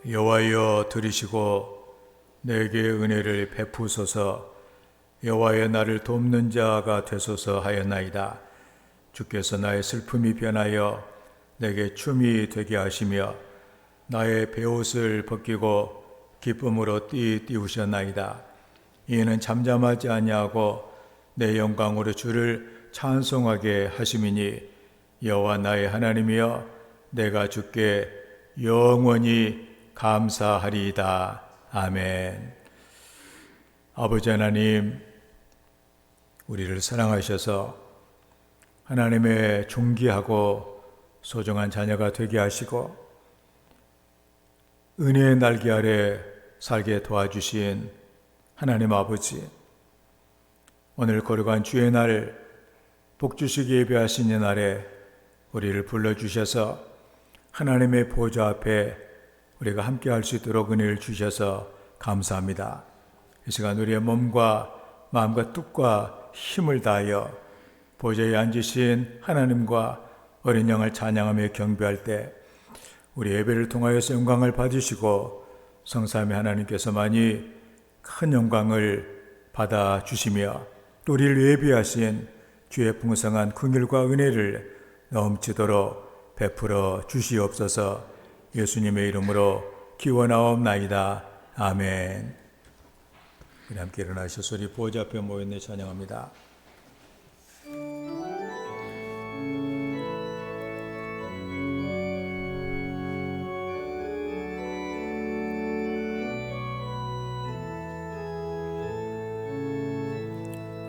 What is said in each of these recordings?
여호와여 들으시고 내게 은혜를 베푸소서. 여호와여 나를 돕는 자가 되소서 하였나이다. 주께서 나의 슬픔이 변하여 내게 춤이 되게 하시며 나의 베옷을 벗기고 기쁨으로 띄우셨나이다. 이는 잠잠하지 아니하고 내 영광으로 주를 찬송하게 하심이니 여호와 나의 하나님이여 내가 주께 영원히 감사하리이다. 아멘. 아버지 하나님, 우리를 사랑하셔서 하나님의 존귀하고 소중한 자녀가 되게 하시고 은혜의 날개 아래 살게 도와주신 하나님 아버지, 오늘 거룩한 주의 날 복주시기 예배하신 이 날에 우리를 불러주셔서 하나님의 보좌 앞에 우리가 함께 할 수 있도록 은혜를 주셔서 감사합니다. 이 시간 우리의 몸과 마음과 뜻과 힘을 다하여 보좌에 앉으신 하나님과 어린 양을 찬양하며 경배할 때 우리 예배를 통하여서 영광을 받으시고 성삼위 하나님께서만이 큰 영광을 받아주시며 또 우리를 예비하신 주의 풍성한 긍휼과 은혜를 넘치도록 베풀어 주시옵소서. 예수님의 이름으로 기원하옵나이다. 아멘. 우리 함께 일어나셔서 우리 보좌 앞에 모였네 찬양합니다.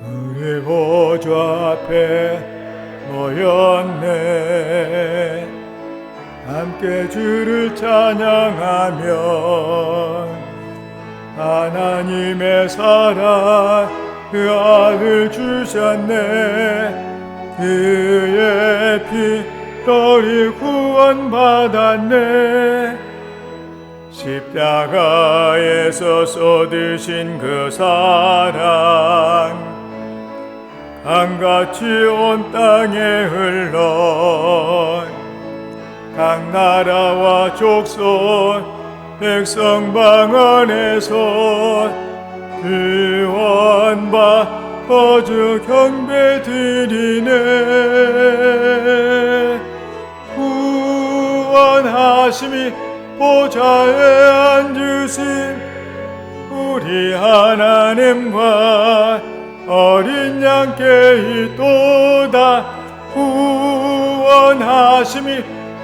우리 보좌 앞에 모였네 함께 주를 찬양하며 하나님의 사랑 그 아들 주셨네. 그의 피 너리 구원받았네. 십자가에서 쏟으신 그 사랑 강같이 온 땅에 흘러 각 나라와 족속 백성 방언에서 구원받아 거저 경배 드리네. 구원하심이 보좌에 앉으신 우리 하나님과 어린 양께 있도다. 구원하심이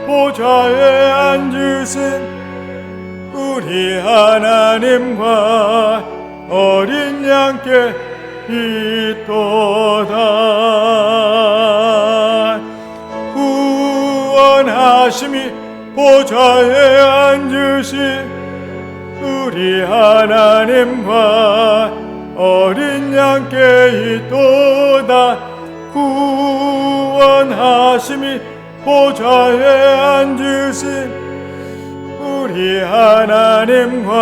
보좌에 앉으신 우리 하나님과 어린 양께 있도다. 구원하심이 보좌에 앉으신 우리 하나님과 어린 양께 있도다. 구원하심이 보좌에 앉으신 우리 하나님과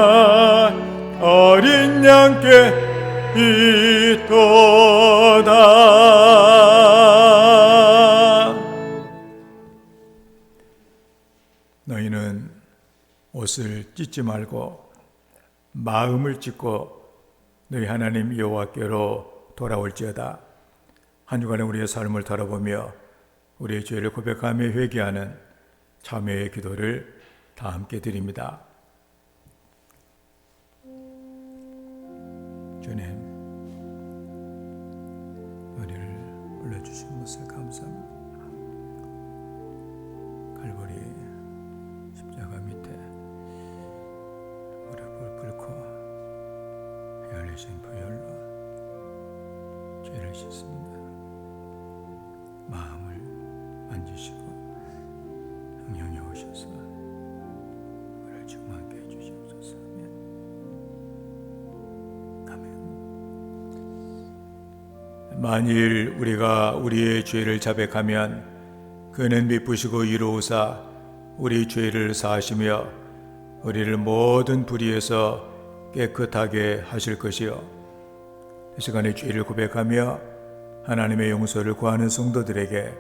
어린 양께 있도다. 너희는 옷을 찢지 말고 마음을 찢고 너희 하나님 여호와께로 돌아올지어다. 한 주간의 우리의 삶을 돌아보며 우리의 죄를 고백하며 회개하는 참회의 기도를 다 함께 드립니다. 주님, 우리를 불러주신 것을 감사합니다. 갈보리 십자가 밑에 무릎을 꿇고 열리신 보혈로 죄를 씻습니다. 마음을 만지시고 성령이 오셔서 우리를 충만케 해주시옵소서. 아멘. 만일 우리가 우리의 죄를 자백하면 그는 미쁘시고 이로우사 우리 죄를 사하시며 우리를 모든 불의에서 깨끗하게 하실 것이요. 이 시간에 죄를 고백하며 하나님의 용서를 구하는 성도들에게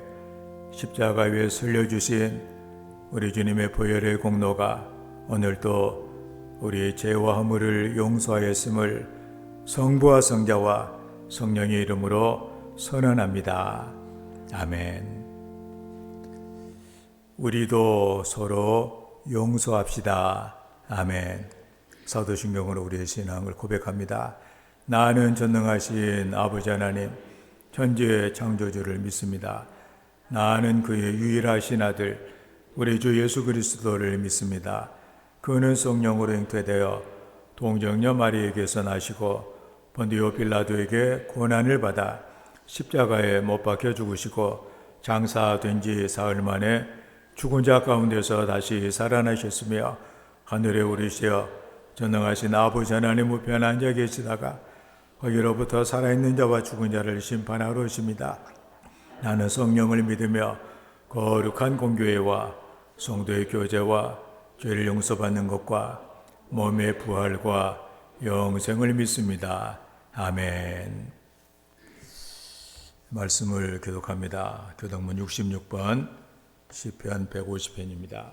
십자가 위에 설려주신 우리 주님의 보혈의 공로가 오늘도 우리 죄와 허물을 용서하였음을 성부와 성자와 성령의 이름으로 선언합니다. 아멘. 우리도 서로 용서합시다. 아멘. 사도신경으로 우리의 신앙을 고백합니다. 나는 전능하신 아버지 하나님, 천지의 창조주를 믿습니다. 나는 그의 유일하신 아들, 우리 주 예수 그리스도를 믿습니다. 그는 성령으로 잉태되어 동정녀 마리에게서 나시고 본디오 빌라도에게 고난을 받아 십자가에 못 박혀 죽으시고 장사된 지 사흘 만에 죽은 자 가운데서 다시 살아나셨으며 하늘에 오르시어 전능하신 아버지 하나님 우편에 앉아 계시다가 거기로부터 살아있는 자와 죽은 자를 심판하러 오십니다. 나는 성령을 믿으며 거룩한 공교회와 성도의 교제와 죄를 용서받는 것과 몸의 부활과 영생을 믿습니다. 아멘. 말씀을 교독합니다. 교독문 66번 시편 150편입니다.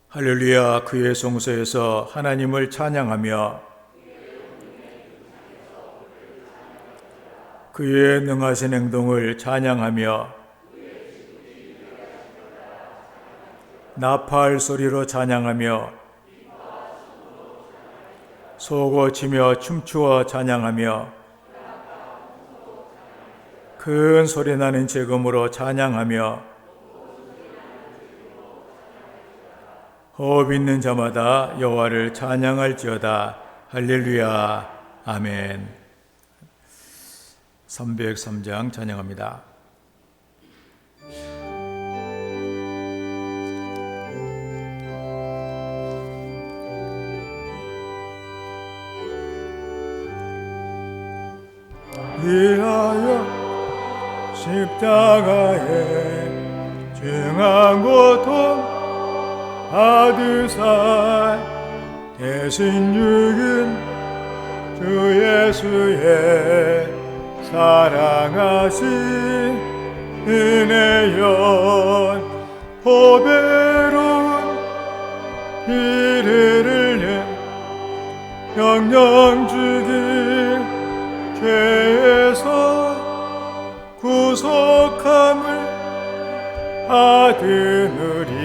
할렐루야. 그의 성소에서 하나님을 찬양하며 그의 능하신 행동을 찬양하며 나팔 소리로 찬양하며 소고 치며 춤추어 찬양하며 큰 소리 나는 재금으로 찬양하며 호흡 있는 자마다 여호와를 찬양할지어다. 할렐루야. 아멘. 303장 찬양합니다. 위하여 십자가에 중한 고통 받으사 대신 죽은 주 예수의 사랑하신 은혜여 보배로운 피를 흘려 영영 죽인 죄에서 구속함을 받으느니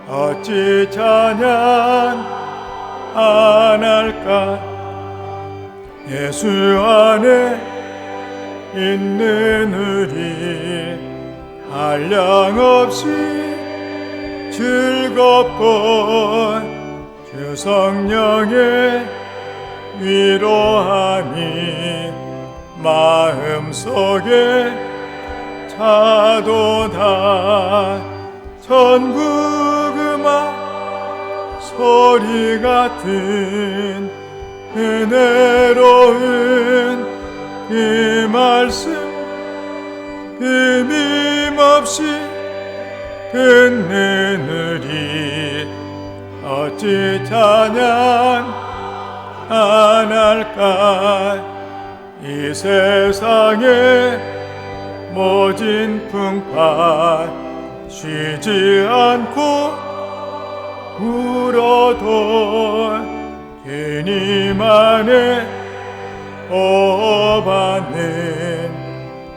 어찌 찬양 안 할까. 예수 안에 있는 우리 한량없이 즐겁고 주 성령의 위로함이 마음속에 차도다. 천국 음악 소리 같은 은혜로운 그 말씀 끊임없이 듣느니 어찌 찬양 안 할까. 이 세상의 모진 풍파 쉬지 않고 울어도 주님만의 보호받는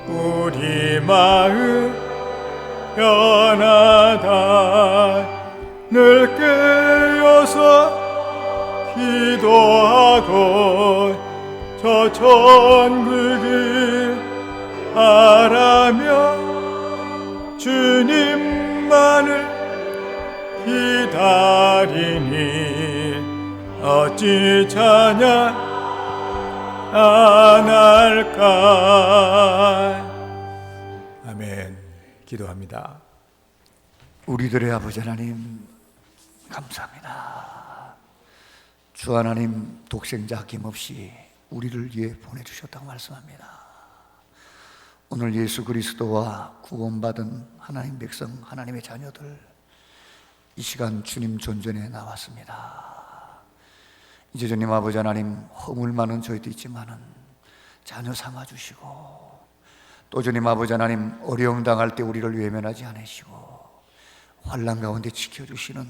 우리 마음 편하다. 늘 깨어서 기도하고 저 천국을 바라며 주님만을 기다리니 어찌 찬양 안 할까. 아멘. 기도합니다. 우리들의 아버지 하나님 감사합니다. 주 하나님 독생자 아낌없이 우리를 위해 보내주셨다고 말씀합니다. 오늘 예수 그리스도와 구원받은 하나님 백성, 하나님의 자녀들 이 시간 주님 존전에 나왔습니다. 이제 주님 아버지 하나님 허물 많은 저희도 있지만은 자녀 삼아주시고 또 주님 아버지 하나님, 어려움 당할 때 우리를 외면하지 않으시고 환난 가운데 지켜주시는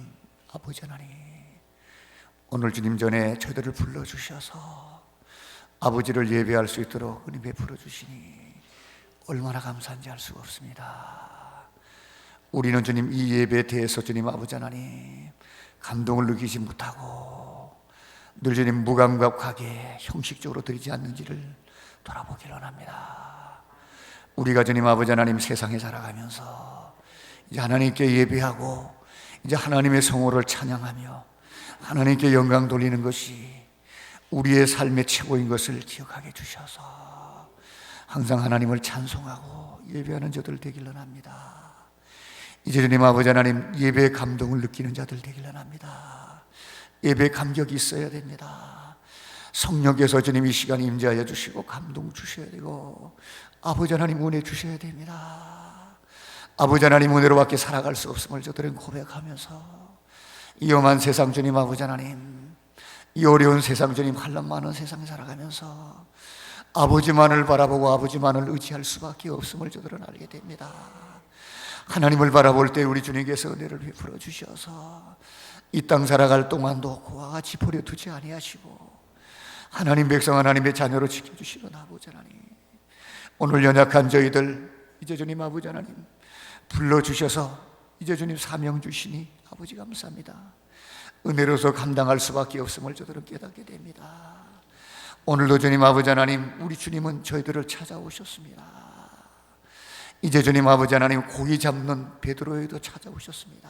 아버지 하나님, 오늘 주님 전에 저희들을 불러주셔서 아버지를 예배할 수 있도록 은혜 베풀어 주시니 얼마나 감사한지 알 수가 없습니다. 우리는 주님 이 예배에 대해서 주님 아버지 하나님 감동을 느끼지 못하고 늘 주님 무감각하게 형식적으로 드리지 않는지를 돌아보기를 원합니다. 우리가 주님 아버지 하나님 세상에 살아가면서 이제 하나님께 예배하고 이제 하나님의 성호를 찬양하며 하나님께 영광 돌리는 것이 우리의 삶의 최고인 것을 기억하게 주셔서 항상 하나님을 찬송하고 예배하는 자들 되길 원합니다. 이제 주님 아버지 하나님 예배의 감동을 느끼는 자들 되길 원합니다. 예배의 감격이 있어야 됩니다. 성령께서 주님 이 시간 임재하여 주시고 감동 주셔야 되고 아버지 하나님 은혜 주셔야 됩니다. 아버지 하나님 은혜로밖에 살아갈 수 없음을 저들은 고백하면서 이 험한 세상 주님 아버지 하나님, 이 어려운 세상 주님, 환난 많은 세상에 살아가면서 아버지만을 바라보고 아버지만을 의지할 수밖에 없음을 저들은 알게 됩니다. 하나님을 바라볼 때 우리 주님께서 은혜를 베풀어 주셔서 이 땅 살아갈 동안도 그와 같이 버려두지 아니하시고 하나님 백성 하나님의 자녀로 지켜주시는 아버지 하나님, 오늘 연약한 저희들 이제 주님 아버지 하나님 불러주셔서 이제 주님 사명 주시니 아버지 감사합니다. 은혜로서 감당할 수밖에 없음을 저들은 깨닫게 됩니다. 오늘도 주님 아버지 하나님, 우리 주님은 저희들을 찾아오셨습니다. 이제 주님 아버지 하나님 고기 잡는 베드로에도 찾아오셨습니다.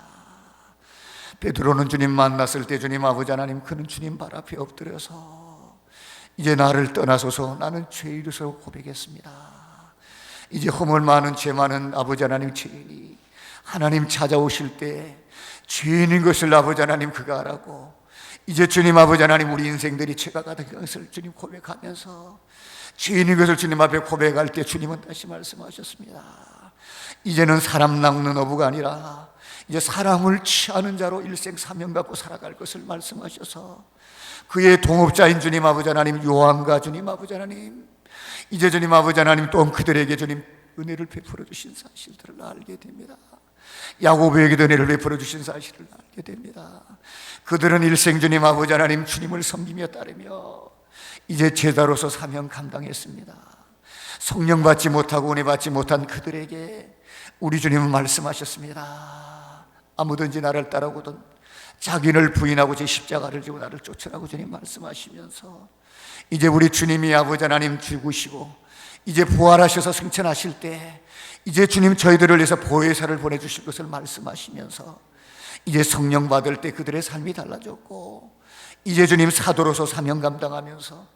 베드로는 주님 만났을 때 주님 아버지 하나님, 그는 주님 발 앞에 엎드려서 이제 나를 떠나소서, 나는 죄인으로서 고백했습니다. 이제 허물 많은 죄 많은 아버지 하나님 죄인이 하나님 찾아오실 때 죄인인 것을 아버지 하나님 그가 알았고, 이제 주님 아버지 하나님 우리 인생들이 죄가 가득한 것을 주님 고백하면서 죄인인 것을 주님 앞에 고백할 때 주님은 다시 말씀하셨습니다. 이제는 사람 낚는 어부가 아니라 이제 사람을 취하는 자로 일생 사명 갖고 살아갈 것을 말씀하셔서 그의 동업자인 주님 아버지 하나님 요한과 주님 아버지 하나님, 이제 주님 아버지 하나님 또한 그들에게 주님 은혜를 베풀어 주신 사실들을 알게 됩니다. 야고보에게도 은혜를 베풀어 주신 사실을 알게 됩니다. 그들은 일생 주님 아버지 하나님 주님을 섬기며 따르며 이제 제자로서 사명 감당했습니다. 성령 받지 못하고 은혜 받지 못한 그들에게 우리 주님은 말씀하셨습니다. 아무든지 나를 따라오거든 자기를 부인하고 제 십자가를 지고 나를 쫓으라고 주님 말씀하시면서 이제 우리 주님이 아버지 하나님 죽으시고 이제 부활하셔서 승천하실 때 이제 주님 저희들을 위해서 보혜사를 보내주실 것을 말씀하시면서 이제 성령 받을 때 그들의 삶이 달라졌고 이제 주님 사도로서 사명 감당하면서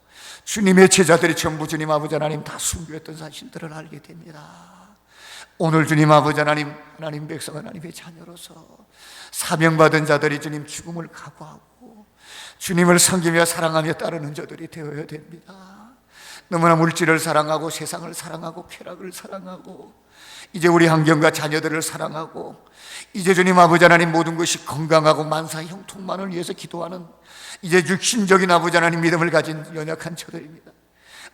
주님의 제자들이 전부 주님 아버지 하나님 다 순교했던 사실들을 알게 됩니다. 오늘 주님 아버지 하나님, 하나님 백성 하나님의 자녀로서 사명받은 자들이 주님 죽음을 각오하고 주님을 섬기며 사랑하며 따르는 자들이 되어야 됩니다. 너무나 물질을 사랑하고 세상을 사랑하고 쾌락을 사랑하고 이제 우리 환경과 자녀들을 사랑하고 이제 주님 아버지 하나님 모든 것이 건강하고 만사 형통만을 위해서 기도하는 이제 육신적인 아버지 하나님 믿음을 가진 연약한 저들입니다.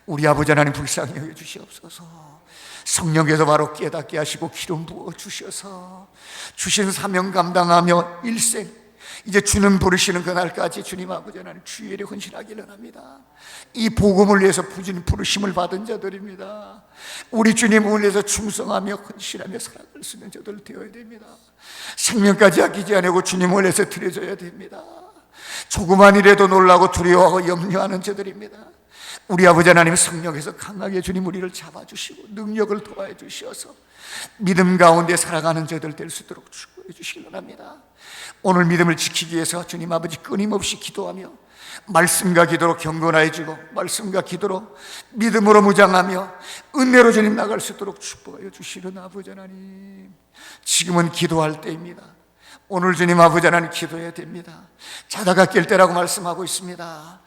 우리 아버지 하나님 불쌍히 여겨 주시옵소서. 성령께서 바로 깨닫게 하시고 기름 부어 주셔서 주신 사명 감당하며 일생 이제 주는 부르시는 그날까지 주님 아버지 하나님 주의 일에 헌신하기를 합니다. 이 복음을 위해서 부진 부르심을 받은 자들입니다. 우리 주님을 위해서 충성하며 헌신하며 살아갈 수 있는 자들 되어야 됩니다. 생명까지 아끼지 않고 주님을 위해서 드려져야 됩니다. 조그만 일에도 놀라고 두려워하고 염려하는 자들입니다. 우리 아버지 하나님 성령에서 강하게 주님 우리를 잡아주시고 능력을 도와해 주셔서 믿음 가운데 살아가는 자들 될 수 있도록 축복해 주시기 바랍니다. 오늘 믿음을 지키기 위해서 주님 아버지 끊임없이 기도하며 말씀과 기도로 경건하여 주고 말씀과 기도로 믿음으로 무장하며 은혜로 주님 나갈 수 있도록 축복하여 주시는 아버지 하나님, 지금은 기도할 때입니다. 오늘 주님 아버지 하나님 기도해야 됩니다. 자다가 깰 때라고 말씀하고 있습니다.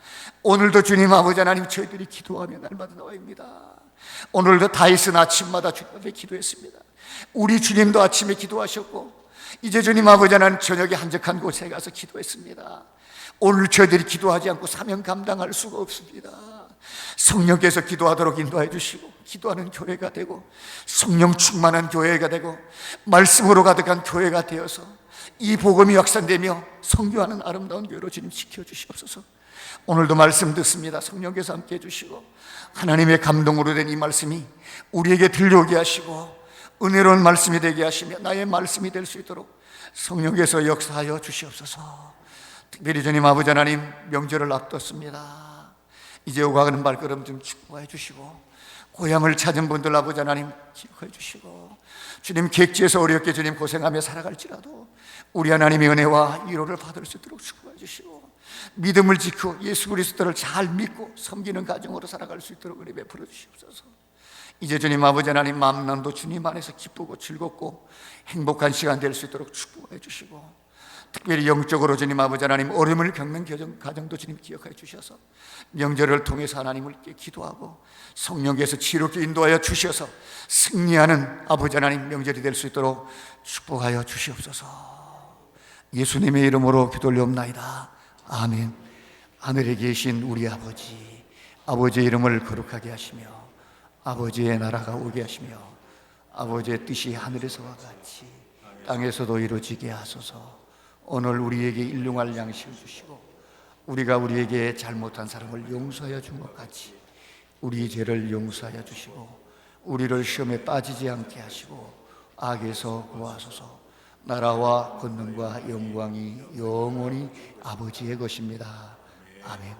오늘도 주님 아버지 하나님 저희들이 기도하며 날마다 나와입니다. 오늘도 다윗은 아침마다 주님 앞에 기도했습니다. 우리 주님도 아침에 기도하셨고 이제 주님 아버지 하나님 저녁에 한적한 곳에 가서 기도했습니다. 오늘 저희들이 기도하지 않고 사명 감당할 수가 없습니다. 성령께서 기도하도록 인도해 주시고 기도하는 교회가 되고 성령 충만한 교회가 되고 말씀으로 가득한 교회가 되어서 이 복음이 확산되며 성교하는 아름다운 교회로 주님 지켜주시옵소서. 오늘도 말씀 듣습니다. 성령께서 함께 해주시고 하나님의 감동으로 된 이 말씀이 우리에게 들려오게 하시고 은혜로운 말씀이 되게 하시며 나의 말씀이 될 수 있도록 성령께서 역사하여 주시옵소서. 특별히 주님 아버지 하나님, 명절을 앞뒀습니다. 이제 오고 가는 발걸음 좀 축복해 주시고 고향을 찾은 분들 아버지 하나님 기억해 주시고 주님 객지에서 어렵게 주님 고생하며 살아갈지라도 우리 하나님의 은혜와 위로를 받을 수 있도록 축복해 주시고 믿음을 지키고 예수 그리스도를 잘 믿고 섬기는 가정으로 살아갈 수 있도록 은혜 베풀어 주시옵소서. 이제 주님 아버지 하나님 만남도 주님 안에서 기쁘고 즐겁고 행복한 시간 될 수 있도록 축복해 주시고 특별히 영적으로 주님 아버지 하나님 어려움을 겪는 가정도 주님 기억해 주셔서 명절을 통해서 하나님을 기도하고 성령께서 지혜롭게 인도하여 주셔서 승리하는 아버지 하나님 명절이 될 수 있도록 축복하여 주시옵소서. 예수님의 이름으로 기도 올려옵나이다. 아멘. 하늘에 계신 우리 아버지, 아버지의 이름을 거룩하게 하시며 아버지의 나라가 오게 하시며 아버지의 뜻이 하늘에서와 같이 땅에서도 이루어지게 하소서. 오늘 우리에게 일용할 양식을 주시고 우리가 우리에게 잘못한 사람을 용서하여 준 것 같이 우리 죄를 용서하여 주시고 우리를 시험에 빠지지 않게 하시고 악에서 구하소서. 나라와 권능과 영광이 영원히 아버지의 것입니다. 아멘.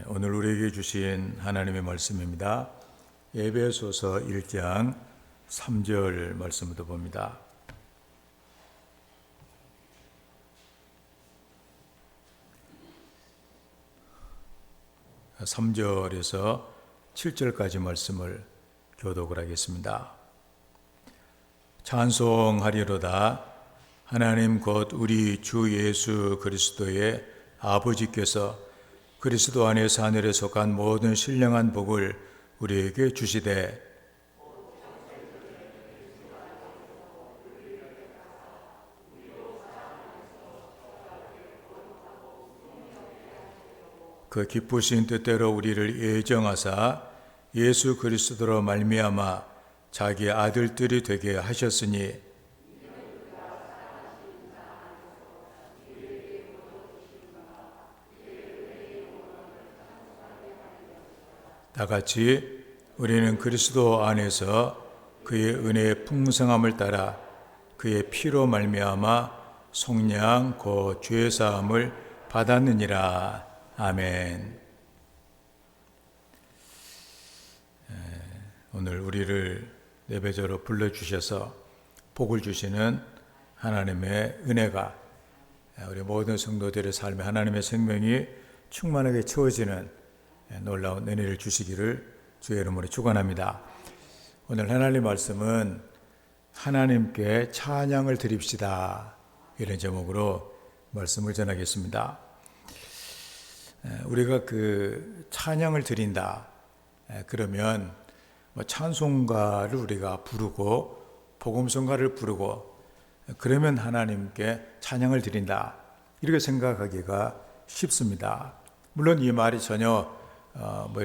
오늘 우리에게 주신 하나님의 말씀입니다. 에베소서 1장 3절 말씀부터 봅니다. (3절에서) 7절까지 말씀을 교독을 하겠습니다. 찬송하리로다. 하나님 곧 우리 주 예수 그리스도의 아버지께서 그리스도 안에서 하늘에 속한 모든 신령한 복을 우리에게 주시되 그 기쁘신 뜻대로 우리를 예정하사 예수 그리스도로 말미암아 자기의 아들들이 되게 하셨으니 다같이 우리는 그리스도 안에서 그의 은혜의 풍성함을 따라 그의 피로 말미암아 속량 곧 죄 사함을 받았느니라. 아멘. 오늘 우리를 예배자로 불러주셔서 복을 주시는 하나님의 은혜가 우리 모든 성도들의 삶에 하나님의 생명이 충만하게 채워지는 놀라운 은혜를 주시기를 주의 이름으로 축원합니다. 오늘 하나님 말씀은 하나님께 찬양을 드립시다, 이런 제목으로 말씀을 전하겠습니다. 우리가 그 찬양을 드린다 그러면 찬송가를 우리가 부르고 복음성가를 부르고 그러면 하나님께 찬양을 드린다 이렇게 생각하기가 쉽습니다. 물론 이 말이 전혀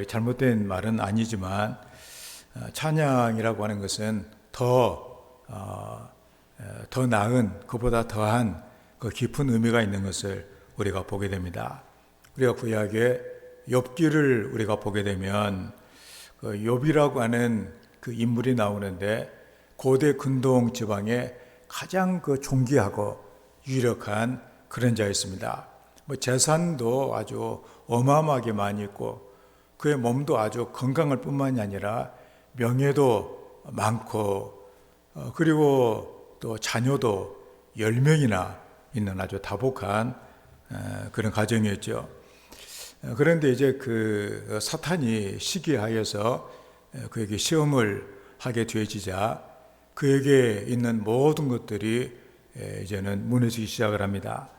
잘못된 말은 아니지만 찬양이라고 하는 것은 더 나은 그보다 더한 그 깊은 의미가 있는 것을 우리가 보게 됩니다. 우리가 구약의 욥기를 우리가 보게 되면 그 욥이라고 하는 그 인물이 나오는데 고대 근동 지방의 가장 그 존귀하고 유력한 그런 자였습니다. 재산도 아주 어마어마하게 많이 있고 그의 몸도 아주 건강할 뿐만이 아니라 명예도 많고 그리고 또 자녀도 10명이나 있는 아주 다복한 그런 가정이었죠. 그런데 이제 그 사탄이 시기하여서 그에게 시험을 하게 되어지자 그에게 있는 모든 것들이 이제는 무너지기 시작을 합니다.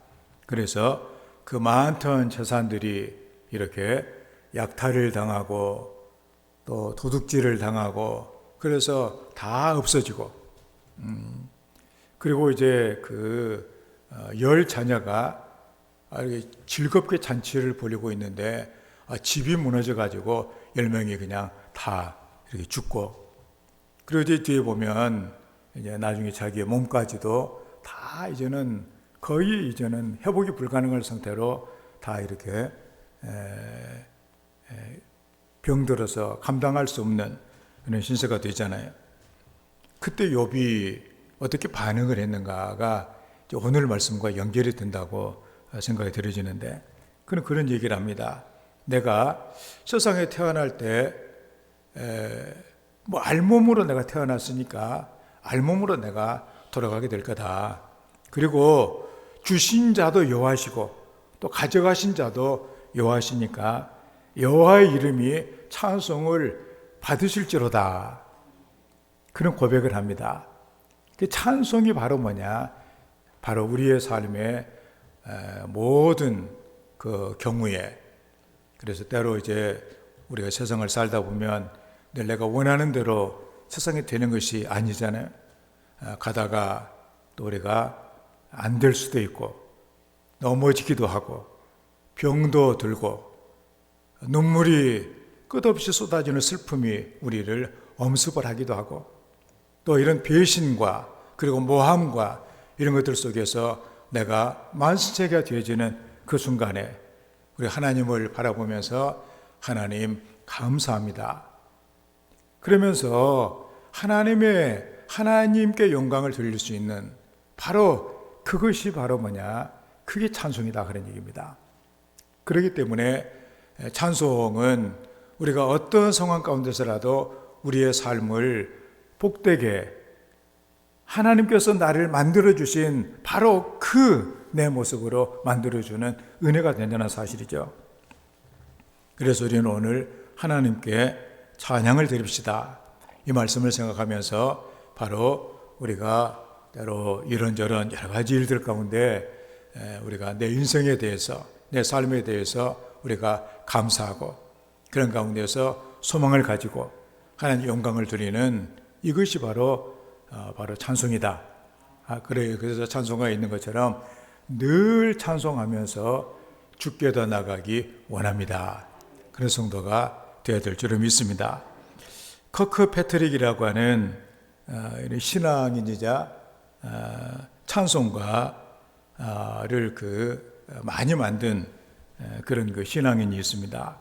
그래서 그 많던 재산들이 이렇게 약탈을 당하고 또 도둑질을 당하고 그래서 다 없어지고 그리고 이제 그 10자녀가 즐겁게 잔치를 벌이고 있는데 집이 무너져 가지고 10명이 그냥 다 이렇게 죽고 그리고 이제 뒤에 보면 이제 나중에 자기의 몸까지도 다 이제는 거의 이제는 회복이 불가능한 상태로 다 이렇게 병들어서 감당할 수 없는 그런 신세가 되잖아요. 그때 욥이 어떻게 반응을 했는가가 오늘 말씀과 연결이 된다고 생각이 들어지는데 그런 얘기를 합니다. 내가 세상에 태어날 때 알몸으로 내가 태어났으니까 알몸으로 내가 돌아가게 될 거다. 그리고 주신 자도 여호와시고 또 가져가신 자도 여호와시니까 여호와의 이름이 찬송을 받으실지로다. 그런 고백을 합니다. 그 찬송이 바로 뭐냐? 바로 우리의 삶의 모든 그 경우에 그래서 때로 이제 우리가 세상을 살다 보면 늘 내가 원하는 대로 세상이 되는 것이 아니잖아요. 가다가 또 우리가 안 될 수도 있고 넘어지기도 하고 병도 들고 눈물이 끝없이 쏟아지는 슬픔이 우리를 엄습을 하기도 하고 또 이런 배신과 그리고 모함과 이런 것들 속에서 내가 만신체가 되어지는 그 순간에 우리 하나님을 바라보면서 하나님 감사합니다. 그러면서 하나님께 영광을 돌릴 수 있는 바로 그것이 바로 뭐냐? 그게 찬송이다 그런 얘기입니다. 그렇기 때문에 찬송은 우리가 어떤 상황 가운데서라도 우리의 삶을 복되게 하나님께서 나를 만들어주신 바로 그 내 모습으로 만들어주는 은혜가 된다는 사실이죠. 그래서 우리는 오늘 하나님께 찬양을 드립시다. 이 말씀을 생각하면서 바로 우리가 때로 이런저런 여러 가지 일들 가운데 우리가 내 인생에 대해서 내 삶에 대해서 우리가 감사하고 그런 가운데서 소망을 가지고 하나님 영광을 드리는 이것이 바로 찬송이다. 그래서 찬송가 있는 것처럼 늘 찬송하면서 주께 더 나가기 원합니다. 그런 성도가 되어야 될 줄을 믿습니다. 커크 패트릭이라고 하는 신앙인이자 찬송가를 많이 만든 그런 그 신앙인이 있습니다.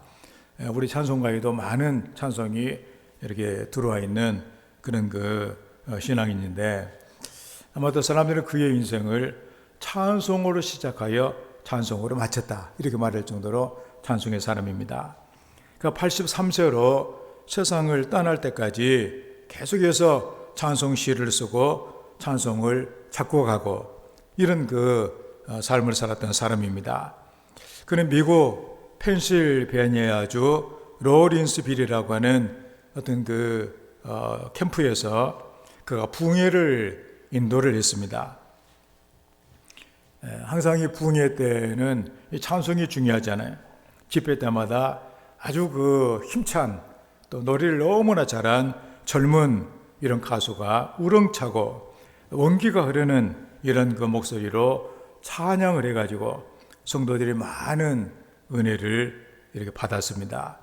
우리 찬송가에도 많은 찬송이 이렇게 들어와 있는 그런 그 신앙인인데 아마도 사람들은 그의 인생을 찬송으로 시작하여 찬송으로 마쳤다 이렇게 말할 정도로 찬송의 사람입니다. 그러니까 83세로 세상을 떠날 때까지 계속해서 찬송 시를 쓰고 찬송을 작곡하고 이런 그 삶을 살았던 사람입니다. 그는 미국 펜실베니아주 로린스빌이라고 하는 어떤 그 캠프에서 그가 붕해를 인도를 했습니다. 항상 이 붕해 때는 이 찬송이 중요하잖아요. 집회 때마다 아주 그 힘찬 또 노래를 너무나 잘한 젊은 이런 가수가 우렁차고 원기가 흐르는 이런 그 목소리로 찬양을 해가지고 성도들이 많은 은혜를 이렇게 받았습니다.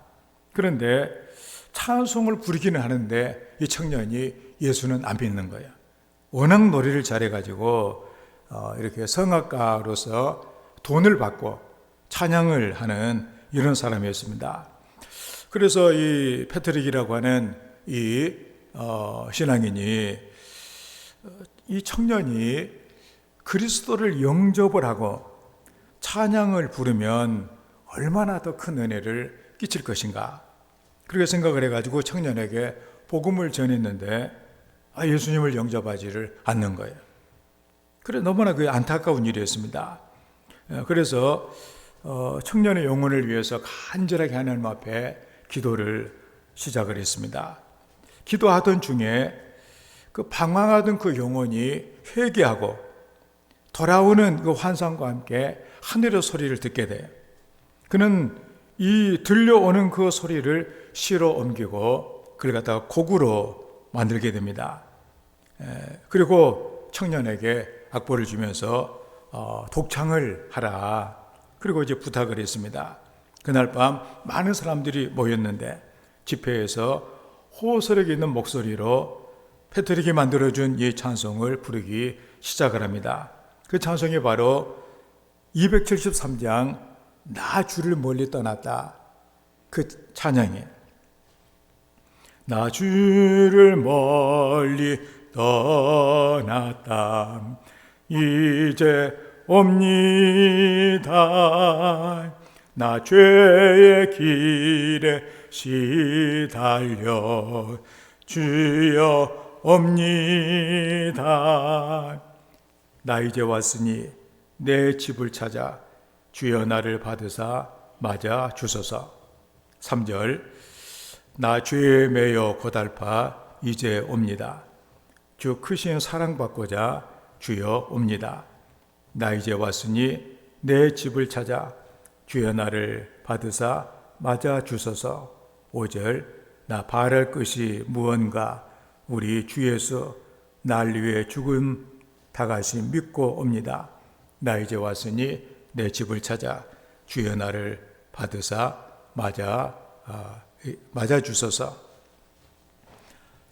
그런데 찬송을 부르기는 하는데 이 청년이 예수는 안 믿는 거예요. 워낙 노래를 잘해가지고 이렇게 성악가로서 돈을 받고 찬양을 하는 이런 사람이었습니다. 그래서 이 패트릭이라고 하는 이 신앙인이 이 청년이 그리스도를 영접을 하고 찬양을 부르면 얼마나 더 큰 은혜를 끼칠 것인가 그렇게 생각을 해가지고 청년에게 복음을 전했는데 예수님을 영접하지를 않는 거예요. 그래 너무나 그 안타까운 일이었습니다. 그래서 청년의 영혼을 위해서 간절하게 하나님 앞에 기도를 시작을 했습니다. 기도하던 중에 그 방황하던 그 영혼이 회개하고 돌아오는 그 환상과 함께 하늘의 소리를 듣게 돼요. 그는 이 들려오는 그 소리를 시로 옮기고 그걸 갖다가 곡으로 만들게 됩니다. 그리고 청년에게 악보를 주면서 독창을 하라. 그리고 이제 부탁을 했습니다. 그날 밤 많은 사람들이 모였는데 집회에서 호소력 있는 목소리로 패트릭이 만들어준 이 찬송을 부르기 시작을 합니다. 그 찬송이 바로 273장 나 주를 멀리 떠났다. 그 찬양이에요. 나 주를 멀리 떠났다. 이제 옵니다. 나 죄의 길에 시달려 주여 옵니다. 나 이제 왔으니 내 집을 찾아 주여 나를 받으사 맞아 주소서. 3절 나 죄에 매여 고달파 이제 옵니다. 주 크신 사랑받고자 주여 옵니다. 나 이제 왔으니 내 집을 찾아 주여 나를 받으사 맞아 주소서. 5절 나 바랄 것이 무언가 우리 주 예수 날 위해 죽음 다가시 믿고 옵니다. 나 이제 왔으니 내 집을 찾아 주여 나를 받으사 맞아 주소서.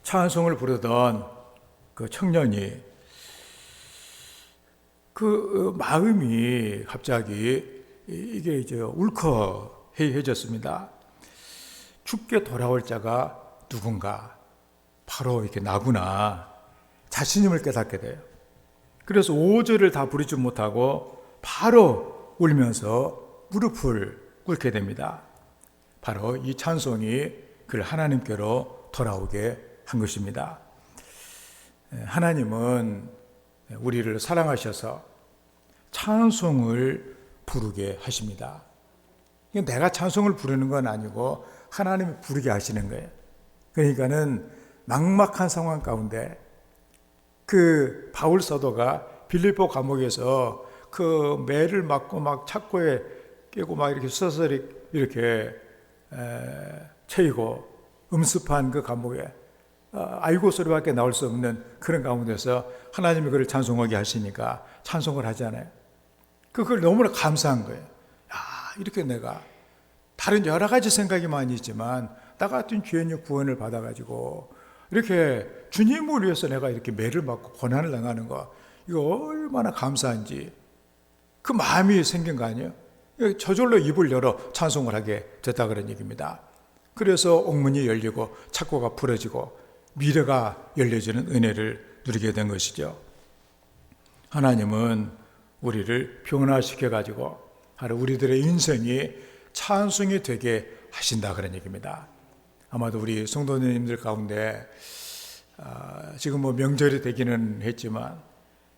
찬송을 부르던 그 청년이 그 마음이 갑자기 이게 이제 울컥해졌습니다. 죽게 돌아올 자가 누군가? 바로 이렇게 나구나. 자신임을 깨닫게 돼요. 그래서 5절을 다 부르지 못하고 바로 울면서 무릎을 꿇게 됩니다. 바로 이 찬송이 그를 하나님께로 돌아오게 한 것입니다. 하나님은 우리를 사랑하셔서 찬송을 부르게 하십니다. 내가 찬송을 부르는 건 아니고 하나님이 부르게 하시는 거예요. 그러니까는 막막한 상황 가운데 그 바울 사도가 빌립보 감옥에서 그 매를 맞고 막 착고에 깨고 막 이렇게 서서히 이렇게 채이고 음습한 그 감옥에 아이고 소리밖에 나올 수 없는 그런 가운데서 하나님이 그를 찬송하게 하시니까 찬송을 하잖아요. 그걸 너무나 감사한 거예요. 이렇게 내가 다른 여러 가지 생각이 많이 있지만 나 같은 죄인의 구원을 받아가지고 이렇게 주님을 위해서 내가 이렇게 매를 맞고 고난을 당하는 거 이거 얼마나 감사한지 그 마음이 생긴 거 아니에요? 저절로 입을 열어 찬송을 하게 됐다 그런 얘기입니다. 그래서 옥문이 열리고 착고가 풀어지고 미래가 열려지는 은혜를 누리게 된 것이죠. 하나님은 우리를 변화시켜가지고 바로 우리들의 인생이 찬송이 되게 하신다 그런 얘기입니다. 아마도 우리 성도님들 가운데 지금 뭐 명절이 되기는 했지만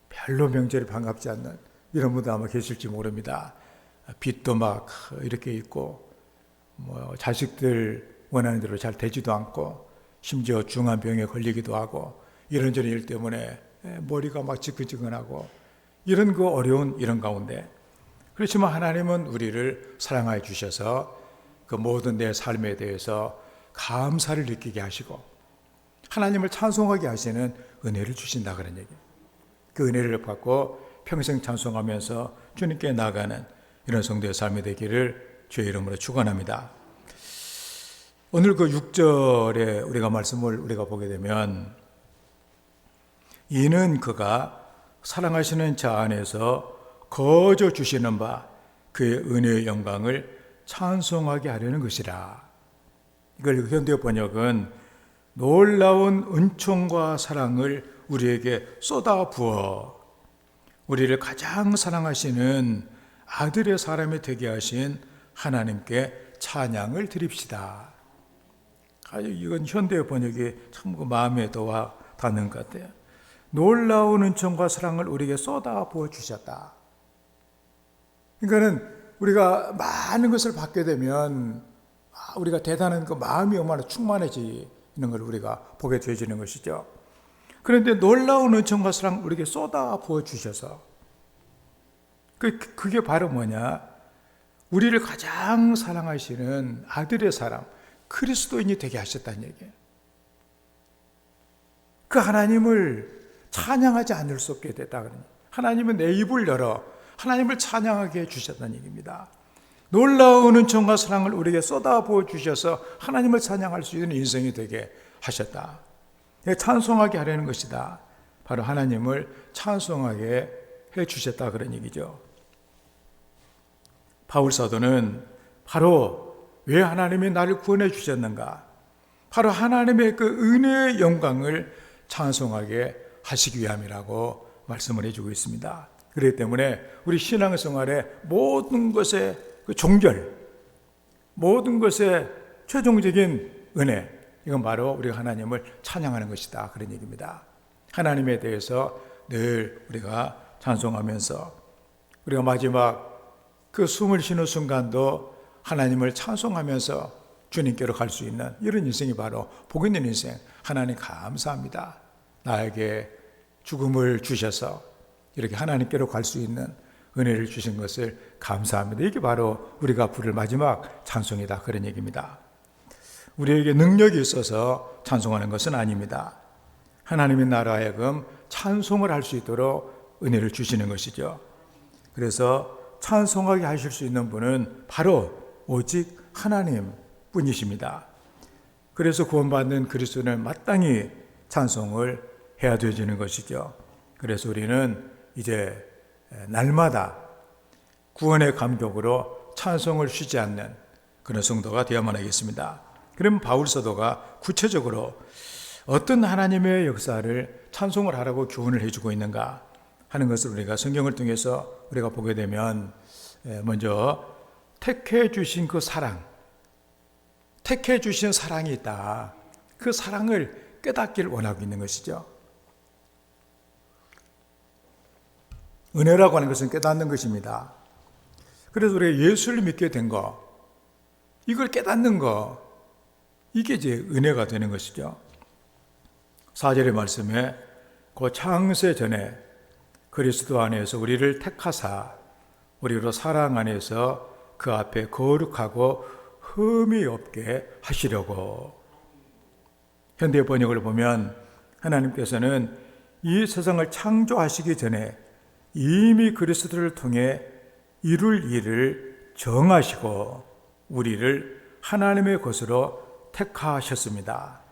별로 명절이 반갑지 않는 이런 분도 아마 계실지 모릅니다. 빚도 막 이렇게 있고 뭐 자식들 원하는 대로 잘 되지도 않고 심지어 중한 병에 걸리기도 하고 이런저런 일 때문에 머리가 막 지끈지끈하고 이런 그 어려운 이런 가운데 그렇지만 하나님은 우리를 사랑하여 주셔서 그 모든 내 삶에 대해서 감사를 느끼게 하시고 하나님을 찬송하게 하시는 은혜를 주신다 그런 얘기예요. 그 은혜를 받고 평생 찬송하면서 주님께 나아가는 이런 성도의 삶이 되기를 주의 이름으로 축원합니다. 오늘 그 6절에 우리가 말씀을 우리가 보게 되면 이는 그가 사랑하시는 자 안에서 거저 주시는 바 그의 은혜의 영광을 찬송하게 하려는 것이라. 이걸 현대 번역은 놀라운 은총과 사랑을 우리에게 쏟아 부어 우리를 가장 사랑하시는 아들의 사람이 되게 하신 하나님께 찬양을 드립시다. 이건 현대 번역이 참 마음에 더 와 닿는 것 같아요. 놀라운 은총과 사랑을 우리에게 쏟아 부어 주셨다. 그러니까는 우리가 많은 것을 받게 되면 우리가 대단한 그 마음이 얼마나 충만해지는 걸 우리가 보게 되어지는 것이죠. 그런데 놀라운 은총과 사랑 우리에게 쏟아 부어 주셔서 그게 바로 뭐냐? 우리를 가장 사랑하시는 아들의 사람, 그리스도인이 되게 하셨다는 얘기예요. 그 하나님을 찬양하지 않을 수 없게 됐다. 하나님은 내 입을 열어 하나님을 찬양하게 해주셨다는 얘기입니다. 놀라운 은총과 사랑을 우리에게 쏟아부어 주셔서 하나님을 찬양할 수 있는 인생이 되게 하셨다. 찬송하게 하려는 것이다. 바로 하나님을 찬송하게 해주셨다, 그런 얘기죠. 바울 사도는 바로 왜 하나님이 나를 구원해 주셨는가, 바로 하나님의 그 은혜의 영광을 찬송하게 하시기 위함이라고 말씀을 해주고 있습니다. 그렇기 때문에 우리 신앙생활의 모든 것의 그 종결, 모든 것의 최종적인 은혜, 이건 바로 우리가 하나님을 찬양하는 것이다, 그런 얘기입니다. 하나님에 대해서 늘 우리가 찬송하면서 우리가 마지막 그 숨을 쉬는 순간도 하나님을 찬송하면서 주님께로 갈 수 있는 이런 인생이 바로 복 있는 인생. 하나님 감사합니다. 나에게 죽음을 주셔서 이렇게 하나님께로 갈 수 있는 은혜를 주신 것을 감사합니다. 이게 바로 우리가 부를 마지막 찬송이다, 그런 얘기입니다. 우리에게 능력이 있어서 찬송하는 것은 아닙니다. 하나님의 나라에 하여금 찬송을 할 수 있도록 은혜를 주시는 것이죠. 그래서 찬송하게 하실 수 있는 분은 바로 오직 하나님 뿐이십니다. 그래서 구원받는 그리스도는 마땅히 찬송을 해야 되는 것이죠. 그래서 우리는 이제 날마다 구원의 감격으로 찬송을 쉬지 않는 그런 성도가 되어야만 하겠습니다. 그럼 바울 사도가 구체적으로 어떤 하나님의 역사를 찬송을 하라고 교훈을 해주고 있는가 하는 것을 우리가 성경을 통해서 우리가 보게 되면, 먼저 택해 주신 그 사랑, 택해 주신 사랑이 있다. 그 사랑을 깨닫기를 원하고 있는 것이죠. 은혜라고 하는 것은 깨닫는 것입니다. 그래서 우리가 예수를 믿게 된 거, 이걸 깨닫는 거, 이게 이제 은혜가 되는 것이죠. 4절의 말씀에 그 창세 전에 그리스도 안에서 우리를 택하사 우리로 사랑 안에서 그 앞에 거룩하고 흠이 없게 하시려고. 현대 번역을 보면 하나님께서는 이 세상을 창조하시기 전에 이미 그리스도를 통해 이룰 일을 정하시고 우리를 하나님의 것으로 택하셨습니다.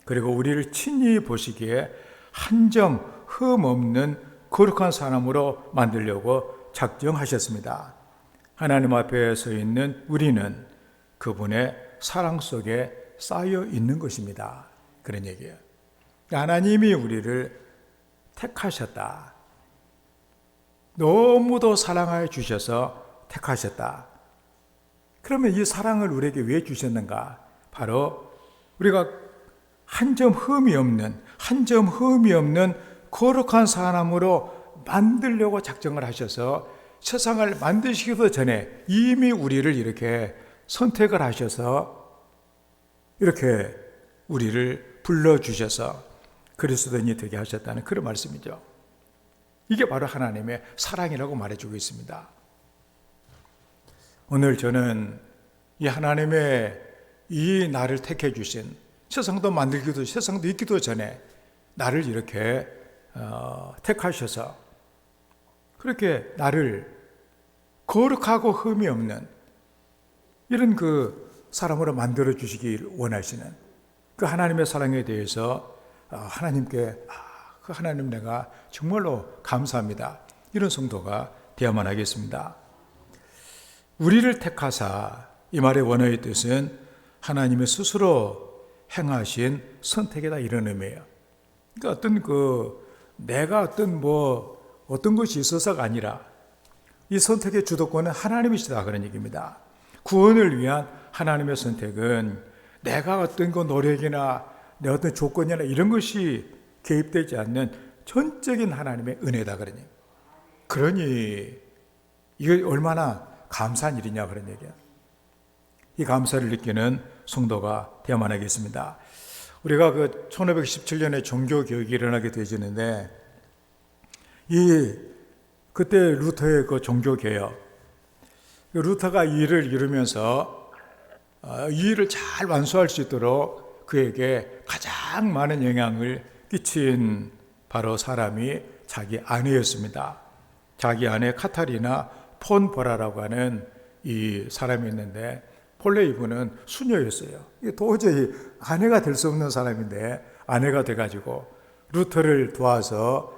그리고 우리를 친히 보시기에 한 점 흠 없는 거룩한 사람으로 만들려고 작정하셨습니다. 하나님 앞에 서 있는 우리는 그분의 사랑 속에 쌓여 있는 것입니다. 그런 얘기예요. 하나님이 우리를 택하셨다. 너무도 사랑하여 주셔서 택하셨다. 그러면 이 사랑을 우리에게 왜 주셨는가? 바로 우리가 한 점 흠이 없는 거룩한 사람으로 만들려고 작정을 하셔서 세상을 만드시기도 전에 이미 우리를 이렇게 선택을 하셔서 이렇게 우리를 불러주셔서 그리스도인이 되게 하셨다는 그런 말씀이죠. 이게 바로 하나님의 사랑이라고 말해주고 있습니다. 오늘 저는 이 하나님의 이 나를 택해 주신, 세상도 만들기도 세상도 있기도 전에 나를 이렇게 택하셔서 그렇게 나를 거룩하고 흠이 없는 이런 그 사람으로 만들어 주시길 원하시는 그 하나님의 사랑에 대해서 하나님께 그 하나님 내가 정말로 감사합니다. 이런 성도가 되어야만 하겠습니다. 우리를 택하사, 이 말의 원어의 뜻은 하나님의 스스로 행하신 선택이다, 이런 의미예요. 그러니까 내가 어떤 것이 있어서가 아니라 이 선택의 주도권은 하나님이시다, 그런 얘기입니다. 구원을 위한 하나님의 선택은 내가 어떤 노력이나 내 어떤 조건이나 이런 것이 개입되지 않는 전적인 하나님의 은혜다, 그러니. 그러니 이게 얼마나 감사한 일이냐, 그런 얘기야. 이 감사를 느끼는 성도가 되어야만 하겠습니다. 우리가 1517년에 종교개혁이 일어나게 되어지는데 이 그때 루터의 그 종교개혁, 루터가 이 일을 이루면서 이 일을 잘 완수할 수 있도록 그에게 가장 많은 영향을 끼친 바로 사람이 자기 아내였습니다. 자기 아내 카타리나 폰 보라라고 하는 이 사람이 있는데, 본래 이분은 수녀였어요. 도저히 아내가 될 수 없는 사람인데 아내가 돼가지고 루터를 도와서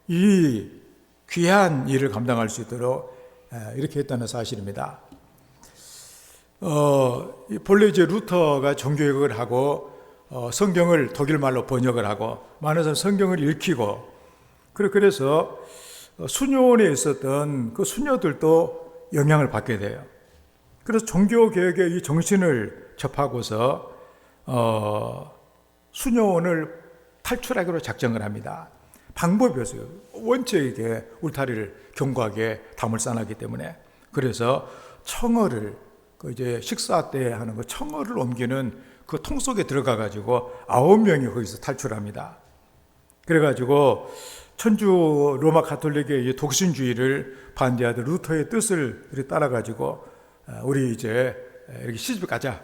이 귀한 일을 감당할 수 있도록 이렇게 했다는 사실입니다. 본래 이제 루터가 종교개혁을 하고 성경을 독일말로 번역을 하고 많은 사람 성경을 읽히고, 그래서 수녀원에 있었던 그 수녀들도 영향을 받게 돼요. 그래서 종교개혁의 이 정신을 접하고서 수녀원을 탈출하기로 작정을 합니다. 방법이었어요. 원체 이게 울타리를 견고하게 담을 쌓았기 때문에. 그래서 청어를 이제 식사 때 하는 그 청어를 옮기는 그 통 속에 들어가 가지고 9명이 거기서 탈출합니다. 그래가지고 천주 로마 가톨릭의 이 독신주의를 반대하던 루터의 뜻을 따라 가지고 우리 이제 이렇게 시집 가자.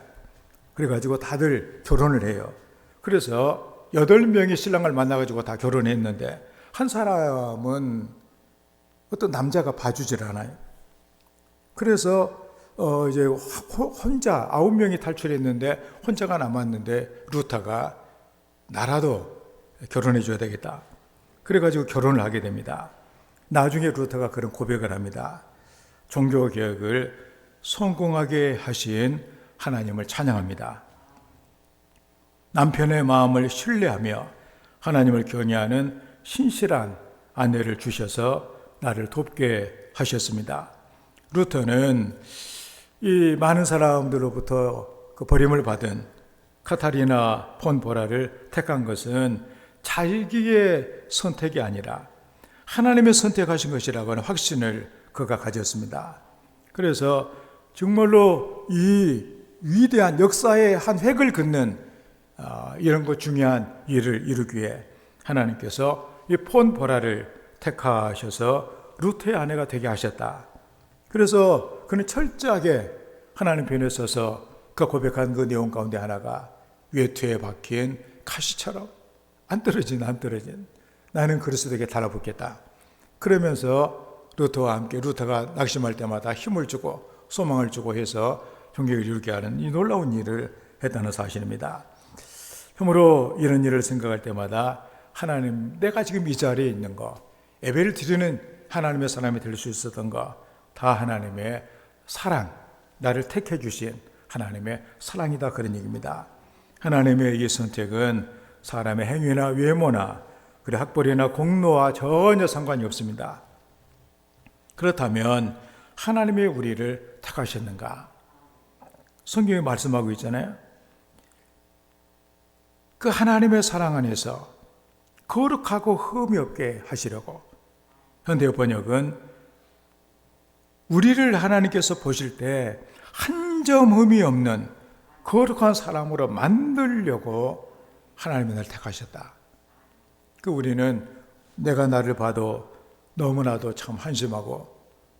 그래가지고 다들 결혼을 해요. 그래서 8명의 신랑을 만나가지고 다 결혼했는데 한 사람은 어떤 남자가 봐주질 않아요. 그래서 이제 혼자 9명이 탈출했는데 혼자가 남았는데 루터가 나라도 결혼해 줘야 되겠다. 그래가지고 결혼을 하게 됩니다. 나중에 루터가 그런 고백을 합니다. 종교개혁을 성공하게 하신 하나님을 찬양합니다. 남편의 마음을 신뢰하며 하나님을 경외하는 신실한 아내를 주셔서 나를 돕게 하셨습니다. 루터는 이 많은 사람들로부터 그 버림을 받은 카타리나 폰 보라를 택한 것은 자기의 선택이 아니라 하나님의 선택하신 것이라고 하는 확신을 그가 가졌습니다. 그래서 정말로 이 위대한 역사의 한 획을 긋는 이런 것 중요한 일을 이루기 위해 하나님께서 이 폰 보라를 택하셔서 루터의 아내가 되게 하셨다. 그래서 그는 철저하게 하나님 편에 서서 그가 고백한 그 내용 가운데 하나가 외투에 박힌 가시처럼 안 떨어진 나는 그리스도에게 달라붙겠다. 그러면서 루터와 함께 루터가 낙심할 때마다 힘을 주고 소망을 주고 해서 종교를 이루게 하는 이 놀라운 일을 했다는 사실입니다. 그러므로 이런 일을 생각할 때마다 하나님, 내가 지금 이 자리에 있는 거, 예배를 드리는 하나님의 사람이 될 수 있었던 거, 다 하나님의 사랑, 나를 택해 주신 하나님의 사랑이다, 그런 얘기입니다. 하나님의 이 선택은 사람의 행위나 외모나 그리고 학벌이나 공로와 전혀 상관이 없습니다. 그렇다면 하나님이 우리를 택하셨는가? 성경이 말씀하고 있잖아요. 그 하나님의 사랑 안에서 거룩하고 흠이 없게 하시려고. 현대 번역은 우리를 하나님께서 보실 때 한 점 흠이 없는 거룩한 사람으로 만들려고 하나님이 날 택하셨다. 그 우리는 내가 나를 봐도 너무나도 참 한심하고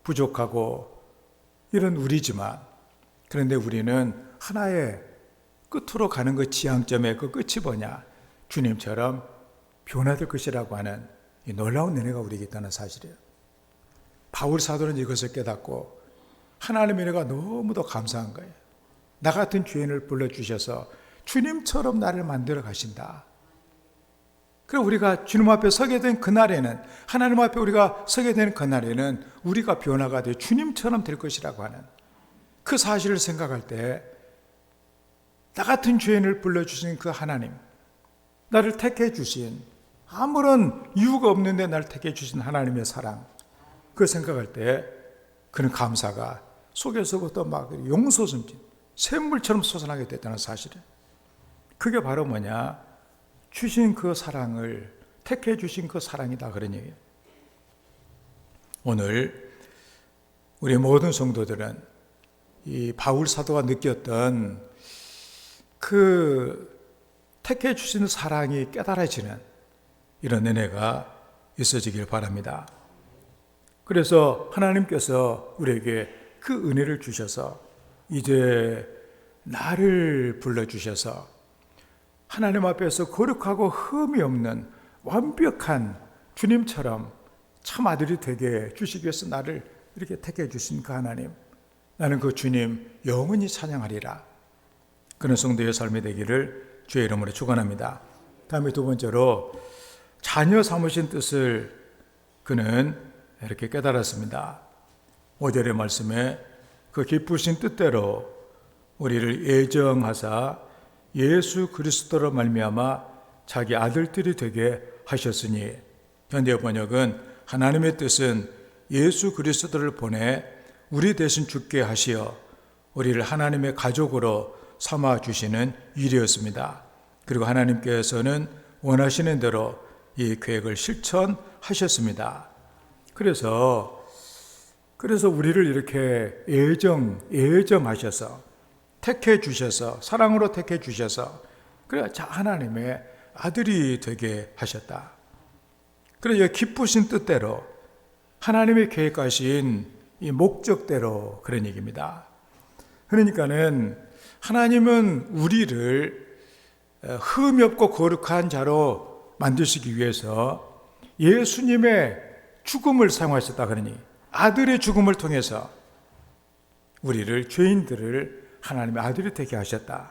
부족하고 이런 우리지만, 그런데 우리는 하나의 끝으로 가는 그 지향점의 그 끝이 뭐냐? 주님처럼 변화될 것이라고 하는 이 놀라운 은혜가 우리에게 있다는 사실이에요. 바울 사도는 이것을 깨닫고 하나님의 은혜가 너무도 감사한 거예요. 나 같은 죄인을 불러주셔서 주님처럼 나를 만들어 가신다. 그리고 우리가 주님 앞에 서게 된 그날에는, 하나님 앞에 우리가 서게 되는 그날에는 우리가 변화가 되어 주님처럼 될 것이라고 하는 그 사실을 생각할 때, 나 같은 죄인을 불러주신 그 하나님, 나를 택해 주신, 아무런 이유가 없는데 나를 택해 주신 하나님의 사랑, 그걸 생각할 때 그는 감사가 속에서부터 막 용솟음진 샘물처럼 솟아나게 됐다는 사실이에요. 그게 바로 뭐냐? 주신 그 사랑을, 택해 주신 그 사랑이다, 그런 얘기예요. 오늘 우리 모든 성도들은 이 바울 사도가 느꼈던 그 택해 주신 사랑이 깨달아지는 이런 은혜가 있어지길 바랍니다. 그래서 하나님께서 우리에게 그 은혜를 주셔서 이제 나를 불러주셔서 하나님 앞에서 거룩하고 흠이 없는 완벽한 주님처럼 참 아들이 되게 주시기 위해서 나를 이렇게 택해 주신 그 하나님, 나는 그 주님 영원히 찬양하리라. 그런 성도의 삶이 되기를 주의 이름으로 축원합니다. 다음에 두 번째로 자녀 삼으신 뜻을 그는 이렇게 깨달았습니다. 5절의 말씀에 그 기쁘신 뜻대로 우리를 예정하사 예수 그리스도로 말미암아 자기 아들들이 되게 하셨으니, 현대 번역은 하나님의 뜻은 예수 그리스도를 보내 우리 대신 죽게 하시어 우리를 하나님의 가족으로 삼아 주시는 일이었습니다. 그리고 하나님께서는 원하시는 대로 이 계획을 실천하셨습니다. 그래서 우리를 이렇게 예정하셔서 택해 주셔서 사랑으로 택해 주셔서 그래 하나님의 아들이 되게 하셨다. 그래서 기쁘신 뜻대로 하나님의 계획하신 이 목적대로 그런 얘기입니다. 그러니까는 하나님은 우리를 흠이 없고 거룩한 자로 만드시기 위해서 예수님의 죽음을 사용하셨다. 그러니 아들의 죽음을 통해서 우리를 죄인들을 하나님의 아들이 되게 하셨다.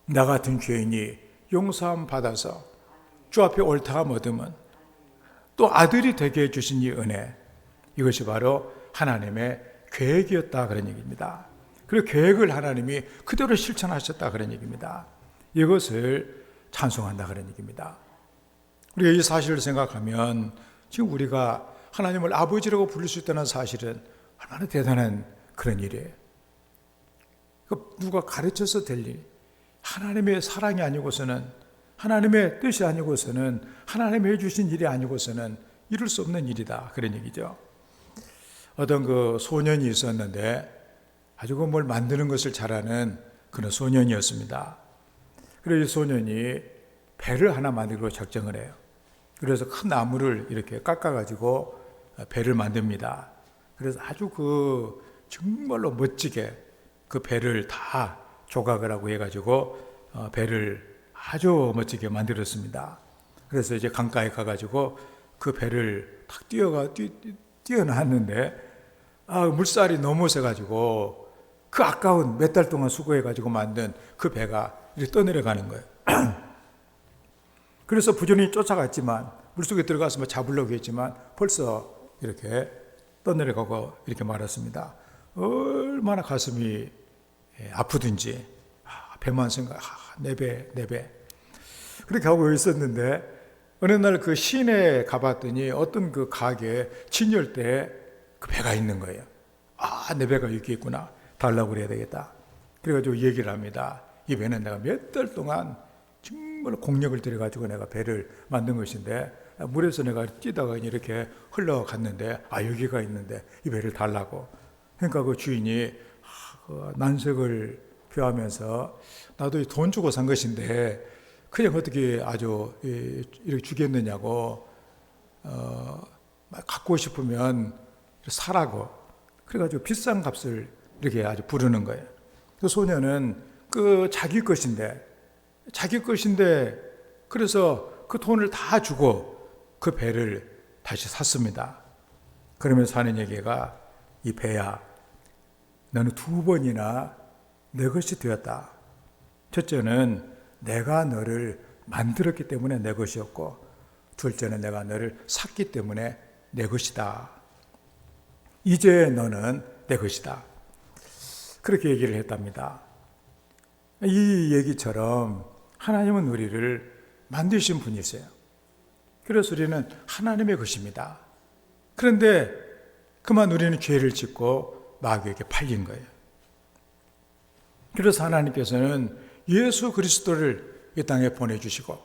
나 같은 죄인이 용서함 받아서 주 앞에 옳다가 얻으면 또 아들이 되게 해주신 이 은혜, 이것이 바로 하나님의 계획이었다 그런 얘기입니다. 그리고 계획을 하나님이 그대로 실천하셨다 그런 얘기입니다. 이것을 찬송한다 그런 얘기입니다. 우리가 이 사실을 생각하면 지금 우리가 하나님을 아버지라고 부를 수 있다는 사실은 얼마나 대단한 그런 일이에요. 누가 가르쳐서 될 일, 하나님의 사랑이 아니고서는, 하나님의 뜻이 아니고서는, 하나님이 해주신 일이 아니고서는 이룰 수 없는 일이다 그런 얘기죠. 어떤 그 소년이 있었는데 아주 뭘 만드는 것을 잘하는 그런 소년이었습니다. 그래서 이 소년이 배를 하나 만들기로 작정을 해요. 그래서 큰 나무를 이렇게 깎아가지고 배를 만듭니다. 그래서 아주 정말로 멋지게 그 배를 다 조각을 하고 해가지고 배를 아주 멋지게 만들었습니다. 그래서 이제 강가에 가가지고 그 배를 탁 뛰어놨는데 물살이 너무 세가지고 그 아까운 몇 달 동안 수고해가지고 만든 그 배가 이렇게 떠내려가는 거예요. 그래서 부지런히 쫓아갔지만 물속에 들어가서 잡으려고 했지만 벌써 이렇게 떠내려가고 이렇게 말았습니다. 얼마나 가슴이 아프든지 배만 생각, 내 배. 그렇게 하고 있었는데 어느 날 그 시내에 가봤더니 어떤 그 가게에 진열대에 그 배가 있는 거예요. 내 배가 여기 있구나. 달라고 그래야 되겠다. 그래가지고 얘기를 합니다. 이 배는 내가 몇 달 동안 정말 공력을 들여가지고 내가 배를 만든 것인데 물에서 내가 뛰다가 이렇게 흘러갔는데 여기가 있는데 이 배를 달라고. 그러니까 그 주인이 난색을 표하면서 나도 돈 주고 산 것인데 그냥 어떻게 아주 이렇게 주겠느냐고 갖고 싶으면 사라고. 그래가지고 비싼 값을 이렇게 아주 부르는 거예요. 그 소녀는 자기 것인데 그래서 그 돈을 다 주고 그 배를 다시 샀습니다. 그러면서 하는 얘기가 이 배야, 너는 2번이나 내 것이 되었다. 첫째는 내가 너를 만들었기 때문에 내 것이었고, 둘째는 내가 너를 샀기 때문에 내 것이다. 이제 너는 내 것이다. 그렇게 얘기를 했답니다. 이 얘기처럼 하나님은 우리를 만드신 분이세요. 그래서 우리는 하나님의 것입니다. 그런데 그만 우리는 죄를 짓고 마귀에게 팔린 거예요. 그래서 하나님께서는 예수 그리스도를 이 땅에 보내주시고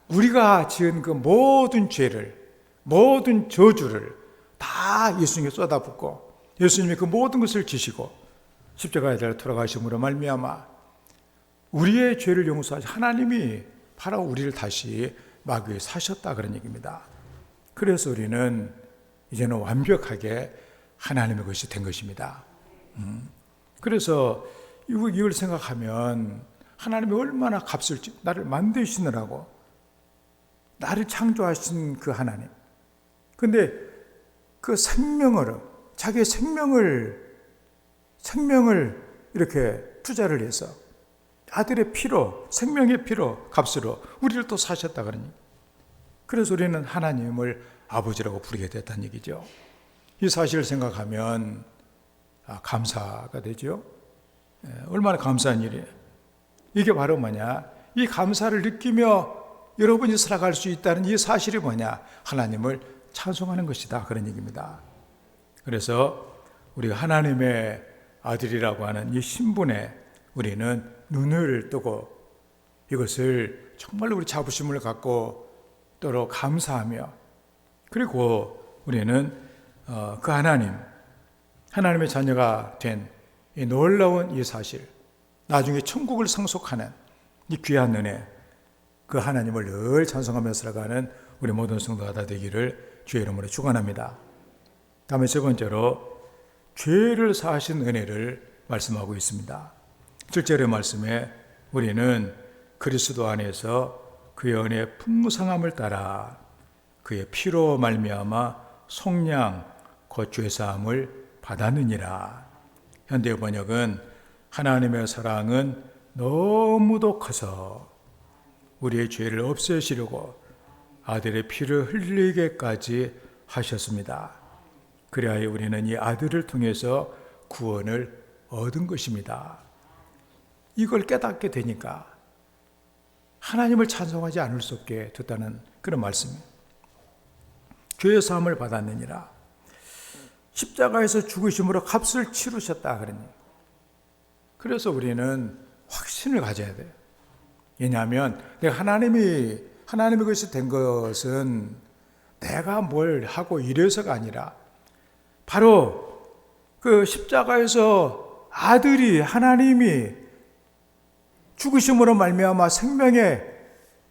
우리가 지은 그 모든 죄를, 모든 저주를 다 예수님께 쏟아붓고 예수님이 그 모든 것을 지시고 십자가에 달려 돌아가심으로 말미암아 우리의 죄를 용서하시 하나님이 바로 우리를 다시 마귀에 사셨다 그런 얘기입니다. 그래서 우리는 이제는 완벽하게 하나님의 것이 된 것입니다. 그래서 이걸 생각하면 하나님이 얼마나 값을 나를 만드시느라고 나를 창조하신 그 하나님. 근데 그 생명을 자기의 생명을 이렇게 투자를 해서 아들의 피로 생명의 피로 값으로 우리를 또 사셨다 그러니. 그래서 우리는 하나님을 아버지라고 부르게 됐다는 얘기죠. 이 사실을 생각하면 감사가 되죠. 얼마나 감사한 일이에요. 이게 바로 뭐냐? 이 감사를 느끼며 여러분이 살아갈 수 있다는 이 사실이 뭐냐? 하나님을 찬송하는 것이다. 그런 얘기입니다. 그래서 우리가 하나님의 아들이라고 하는 이 신분에 우리는 눈을 뜨고 이것을 정말로 우리 자부심을 갖고 또로 감사하며 그리고 우리는 그 하나님의 자녀가 된 이 놀라운 이 사실, 나중에 천국을 상속하는 이 귀한 은혜, 그 하나님을 늘 찬송하며 살아가는 우리 모든 성도가 다 되기를 주의 이름으로 축원합니다. 다음에 세 번째로 죄를 사하신 은혜를 말씀하고 있습니다. 7절의 말씀에 우리는 그리스도 안에서 그의 은혜의 풍성함을 따라 그의 피로 말미암아 속량 곧 죄사함을 받았느니라. 현대 번역은 하나님의 사랑은 너무도 커서 우리의 죄를 없애시려고 아들의 피를 흘리게까지 하셨습니다. 그리하여 우리는 이 아들을 통해서 구원을 얻은 것입니다. 이걸 깨닫게 되니까 하나님을 찬송하지 않을 수 없게 됐다는 그런 말씀이에요. 죄의 사함을 받았느니라. 십자가에서 죽으심으로 값을 치르셨다 그러니. 그래서 우리는 확신을 가져야 돼요. 왜냐하면 내가 하나님의 것이 된 것은 내가 뭘 하고 이래서가 아니라 바로 그 십자가에서 아들이 하나님이 죽으심으로 말미암아 생명의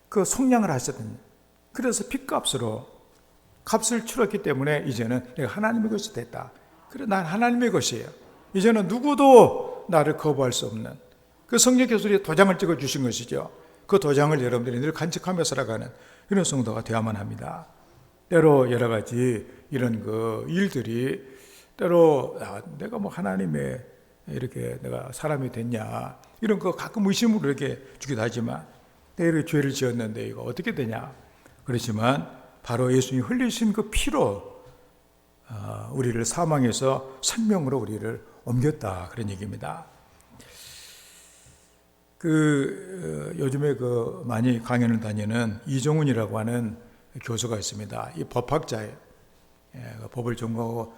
그 속량을 하셨던, 그래서 핏값으로 값을 치렀기 때문에 이제는 내가 하나님의 것이 됐다. 그래, 난 하나님의 것이에요. 이제는 누구도 나를 거부할 수 없는 그 성령께서 우리 도장을 찍어 주신 것이죠. 그 도장을 여러분들이 늘 간직하며 살아가는 이런 성도가 되어야만 합니다. 때로 여러 가지 이런 그 일들이 때로 내가 뭐 하나님의 이렇게 내가 사람이 됐냐 이런 거 가끔 의심으로 이렇게 주기도 하지만 내가 이렇게 죄를 지었는데 이거 어떻게 되냐 그렇지만 바로 예수님이 흘리신 그 피로 우리를 사망에서 생명으로 우리를 옮겼다 그런 얘기입니다. 요즘에 많이 강연을 다니는 이종훈이라고 하는 교수가 있습니다. 이 법학자예요. 법을 전공하고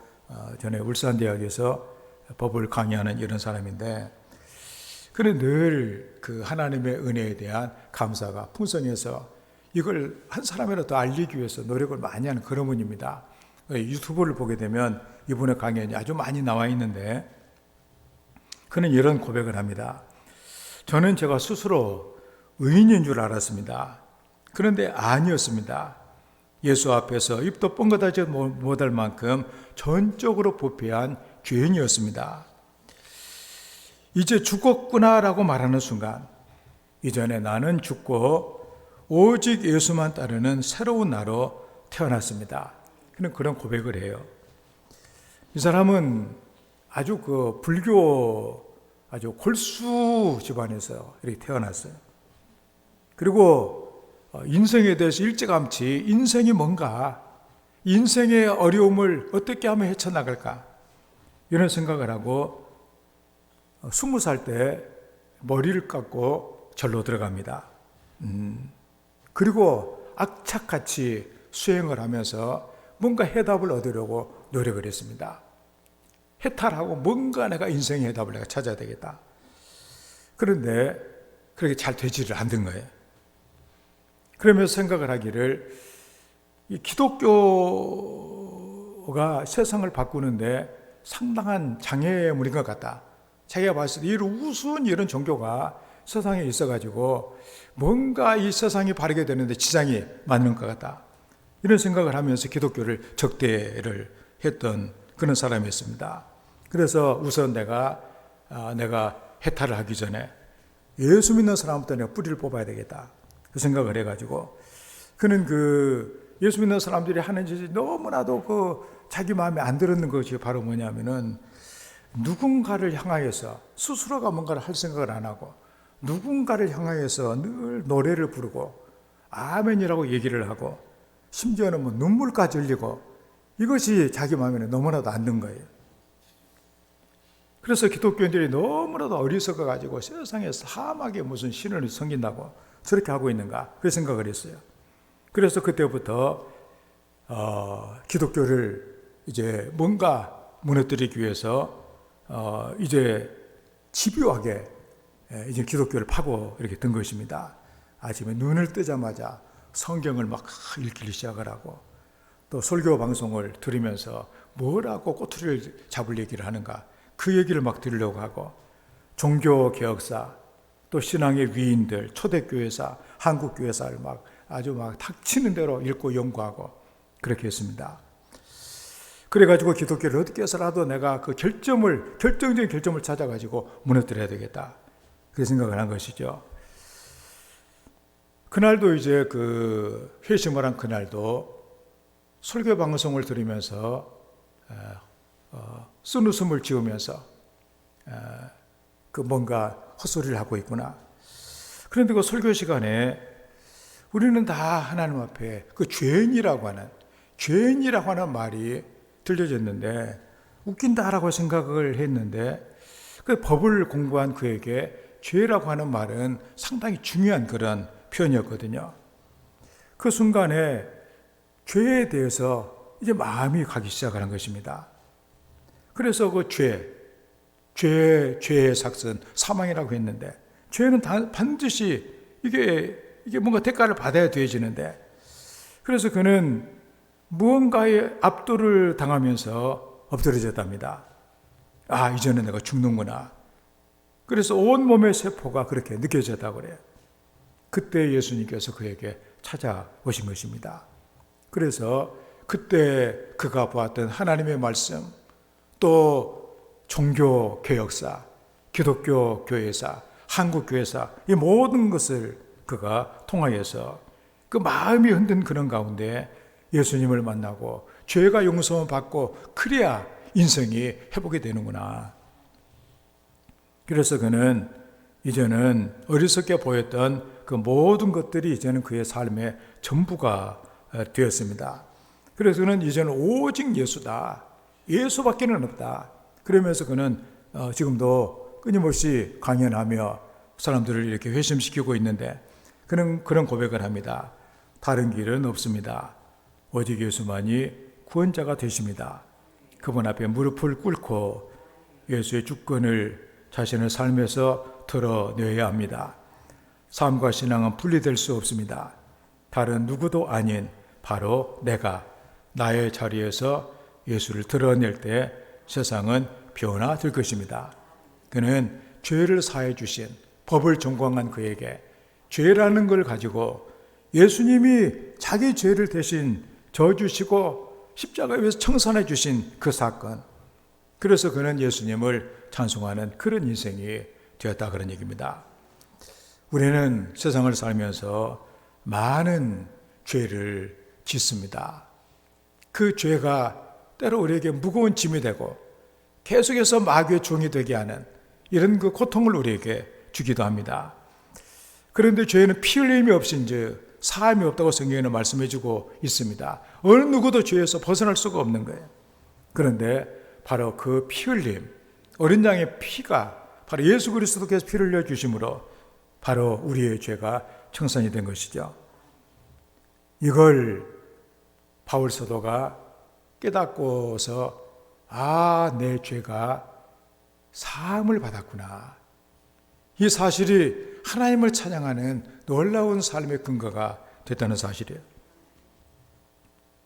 전에 울산대학에서 법을 강의하는 이런 사람인데, 그는 늘 그 하나님의 은혜에 대한 감사가 풍성해서 이걸 한 사람이라도 더 알리기 위해서 노력을 많이 하는 그런 분입니다. 유튜브를 보게 되면 이분의 강연이 아주 많이 나와 있는데, 그는 이런 고백을 합니다. 저는 제가 스스로 의인인 줄 알았습니다. 그런데 아니었습니다. 예수 앞에서 입도 뻥긋하지 못할 만큼 전적으로 부패한 죄인이었습니다. 이제 죽었구나라고 말하는 순간, 이전에 나는 죽고 오직 예수만 따르는 새로운 나로 태어났습니다. 그런 고백을 해요. 이 사람은 아주 불교 아주 골수 집안에서 이렇게 태어났어요. 그리고 인생에 대해서 일찌감치 인생이 뭔가, 인생의 어려움을 어떻게 하면 헤쳐나갈까 이런 생각을 하고 20살 때 머리를 깎고 절로 들어갑니다. 그리고 악착같이 수행을 하면서 뭔가 해답을 얻으려고 노력을 했습니다. 해탈하고 뭔가 내가 인생의 해답을 내가 찾아야 되겠다. 그런데 그렇게 잘 되지를 않는 거예요. 그러면서 생각을 하기를, 이 기독교가 세상을 바꾸는데 상당한 장애물인 것 같다. 자기가 봤을 때 이런 우스운 이런 종교가 세상에 있어가지고 뭔가 이 세상이 바르게 되는데 지장이 많은 것 같다. 이런 생각을 하면서 기독교를 적대를 했던 그런 사람이었습니다. 그래서 우선 내가 해탈을 하기 전에 예수 믿는 사람부터 내가 뿌리를 뽑아야 되겠다, 그 생각을 해가지고, 그는 그 예수 믿는 사람들이 하는 짓이 너무나도 그 자기 마음에 안 들었는 것이 바로 뭐냐면은, 누군가를 향하여서 스스로가 뭔가를 할 생각을 안 하고 누군가를 향하여서 늘 노래를 부르고 아멘이라고 얘기를 하고 심지어는 뭐 눈물까지 흘리고, 이것이 자기 마음에 너무나도 안 든 거예요. 그래서 기독교인들이 너무나도 어리석어 가지고 세상에 사막에 무슨 신을 섬긴다고 저렇게 하고 있는가, 그 생각을 했어요. 그래서 그때부터 기독교를 이제 뭔가 무너뜨리기 위해서 이제 집요하게 이제 기독교를 파고 이렇게 든 것입니다. 아침에 눈을 뜨자마자 성경을 막 읽기 시작을 하고, 또 설교 방송을 들으면서 뭐라고 꼬투리를 잡을 얘기를 하는가, 그 얘기를 막 들으려고 하고, 종교 개혁사, 또 신앙의 위인들, 초대교회사, 한국교회사를 막 아주 막 닥치는 대로 읽고 연구하고 그렇게 했습니다. 그래가지고 기독교를 어떻게 해서라도 내가 그 결정적인 결점을 찾아가지고 무너뜨려야 되겠다, 그 생각을 한 것이죠. 그날도 이제 그 회심을 한 그날도 설교 방송을 들으면서 쓴웃음을 지으면서 그 뭔가 헛소리를 하고 있구나. 그런데 그 설교 시간에 우리는 다 하나님 앞에 그 죄인이라고 하는 말이 들려졌는데 웃긴다라고 생각을 했는데, 그 법을 공부한 그에게 죄라고 하는 말은 상당히 중요한 그런 표현이었거든요. 그 순간에 죄에 대해서 이제 마음이 가기 시작하는 것입니다. 그래서 그 죄의 삭은 사망이라고 했는데, 죄는 반드시 이게 뭔가 대가를 받아야 되어지는데, 그래서 그는 무언가에 압도를 당하면서 엎드려졌답니다. 아, 이제는 내가 죽는구나. 그래서 온몸의 세포가 그렇게 느껴졌다고 그래요. 그때 예수님께서 그에게 찾아오신 것입니다. 그래서 그때 그가 보았던 하나님의 말씀, 또 종교 개혁사, 기독교 교회사, 한국 교회사, 이 모든 것을 그가 통하여서 그 마음이 흔든 그런 가운데 예수님을 만나고 죄가 용서를 받고, 그래야 인생이 회복이 되는구나. 그래서 그는 이제는 어리석게 보였던 그 모든 것들이 이제는 그의 삶의 전부가 되었습니다. 그래서 그는 이제는 오직 예수다, 예수밖에는 없다. 그러면서 그는 지금도 끊임없이 강연하며 사람들을 이렇게 회심시키고 있는데, 그는 그런 고백을 합니다. 다른 길은 없습니다. 오직 예수만이 구원자가 되십니다. 그분 앞에 무릎을 꿇고 예수의 주권을 자신의 삶에서 드러내야 합니다. 삶과 신앙은 분리될 수 없습니다. 다른 누구도 아닌 바로 내가 나의 자리에서 예수를 드러낼 때 세상은 변화될 것입니다. 그는 죄를 사해 주신, 법을 전공한 그에게 죄라는 걸 가지고 예수님이 자기 죄를 대신 져주시고 십자가에 위해서 청산해 주신 그 사건, 그래서 그는 예수님을 찬송하는 그런 인생이 되었다, 그런 얘기입니다. 우리는 세상을 살면서 많은 죄를 짓습니다. 그 죄가 때로 우리에게 무거운 짐이 되고 계속해서 마귀의 종이 되게 하는 이런 그 고통을 우리에게 주기도 합니다. 그런데 죄는 피 흘림이 없인즉 사함이 없다고 성경에는 말씀해주고 있습니다. 어느 누구도 죄에서 벗어날 수가 없는 거예요. 그런데 바로 그 피 흘림, 어린 양의 피가 바로 예수 그리스도께서 피를 흘려 주심으로 바로 우리의 죄가 청산이 된 것이죠. 이걸 바울 사도가 깨닫고서 내 죄가 사함을 받았구나, 이 사실이 하나님을 찬양하는 놀라운 삶의 근거가 됐다는 사실이에요.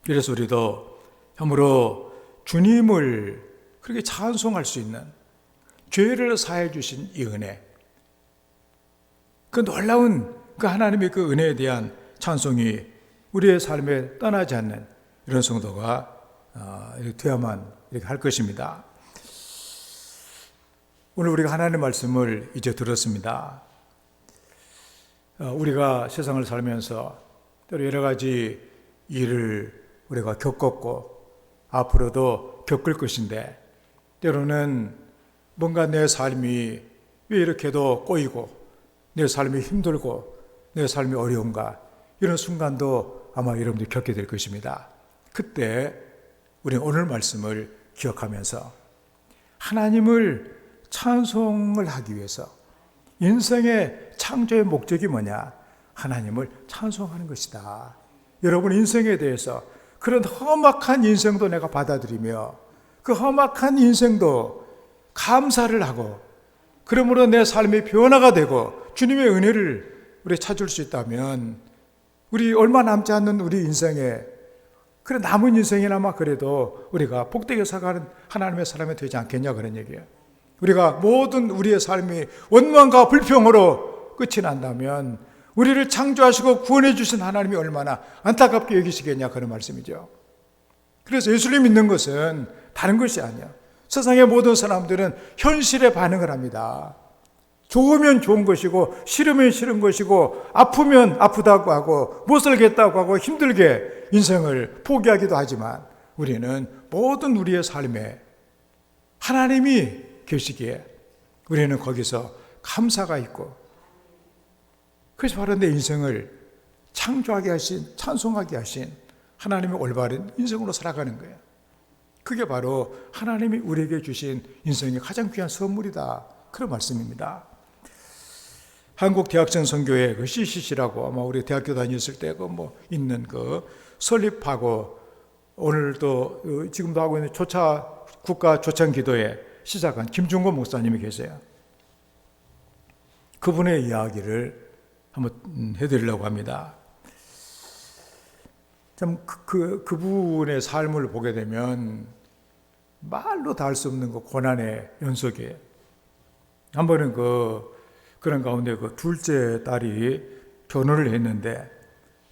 그래서 우리도 참으로 주님을 그렇게 찬송할 수 있는, 죄를 사해 주신 이 은혜, 그 놀라운 그 하나님의 그 은혜에 대한 찬송이 우리의 삶에 떠나지 않는 이런 성도가 이렇게 되어야만 이렇게 할 것입니다. 오늘 우리가 하나님의 말씀을 이제 들었습니다. 우리가 세상을 살면서 때로 여러 가지 일을 우리가 겪었고 앞으로도 겪을 것인데, 때로는 뭔가 내 삶이 왜 이렇게도 꼬이고 내 삶이 힘들고 내 삶이 어려운가, 이런 순간도 아마 여러분들이 겪게 될 것입니다. 그때 우리는 오늘 말씀을 기억하면서 하나님을 찬송을 하기 위해서, 인생의 창조의 목적이 뭐냐? 하나님을 찬송하는 것이다. 여러분 인생에 대해서 그런 험악한 인생도 내가 받아들이며 그 험악한 인생도 감사를 하고, 그러므로 내 삶이 변화가 되고 주님의 은혜를 우리 찾을 수 있다면, 우리 얼마 남지 않는 우리 인생에, 그래 남은 인생이나마 그래도 우리가 복되게 살아가는 하나님의 사람이 되지 않겠냐, 그런 얘기예요. 우리가 모든 우리의 삶이 원망과 불평으로 끝이 난다면 우리를 창조하시고 구원해 주신 하나님이 얼마나 안타깝게 여기시겠냐, 그런 말씀이죠. 그래서 예수를 믿는 것은 다른 것이 아니야. 세상의 모든 사람들은 현실에 반응을 합니다. 좋으면 좋은 것이고 싫으면 싫은 것이고 아프면 아프다고 하고 못 살겠다고 하고 힘들게 인생을 포기하기도 하지만, 우리는 모든 우리의 삶에 하나님이 계시기에 우리는 거기서 감사가 있고, 그래서 바로 내 인생을 창조하게 하신, 찬송하게 하신 하나님의 올바른 인생으로 살아가는 거예요. 그게 바로 하나님이 우리에게 주신 인생의 가장 귀한 선물이다, 그런 말씀입니다. 한국대학생 선교회 그 CCC라고 아마 우리 대학교 다녔을 때 있는 그 설립하고 오늘도 지금도 하고 있는 국가 조찬 기도회 시작한 김중건 목사님이 계세요. 그분의 이야기를 한번 해드리려고 합니다. 참 그분의 삶을 보게 되면 말로 다 할 수 없는 그 고난의 연속이에요. 한 번은 그런 가운데 그 둘째 딸이 결혼을 했는데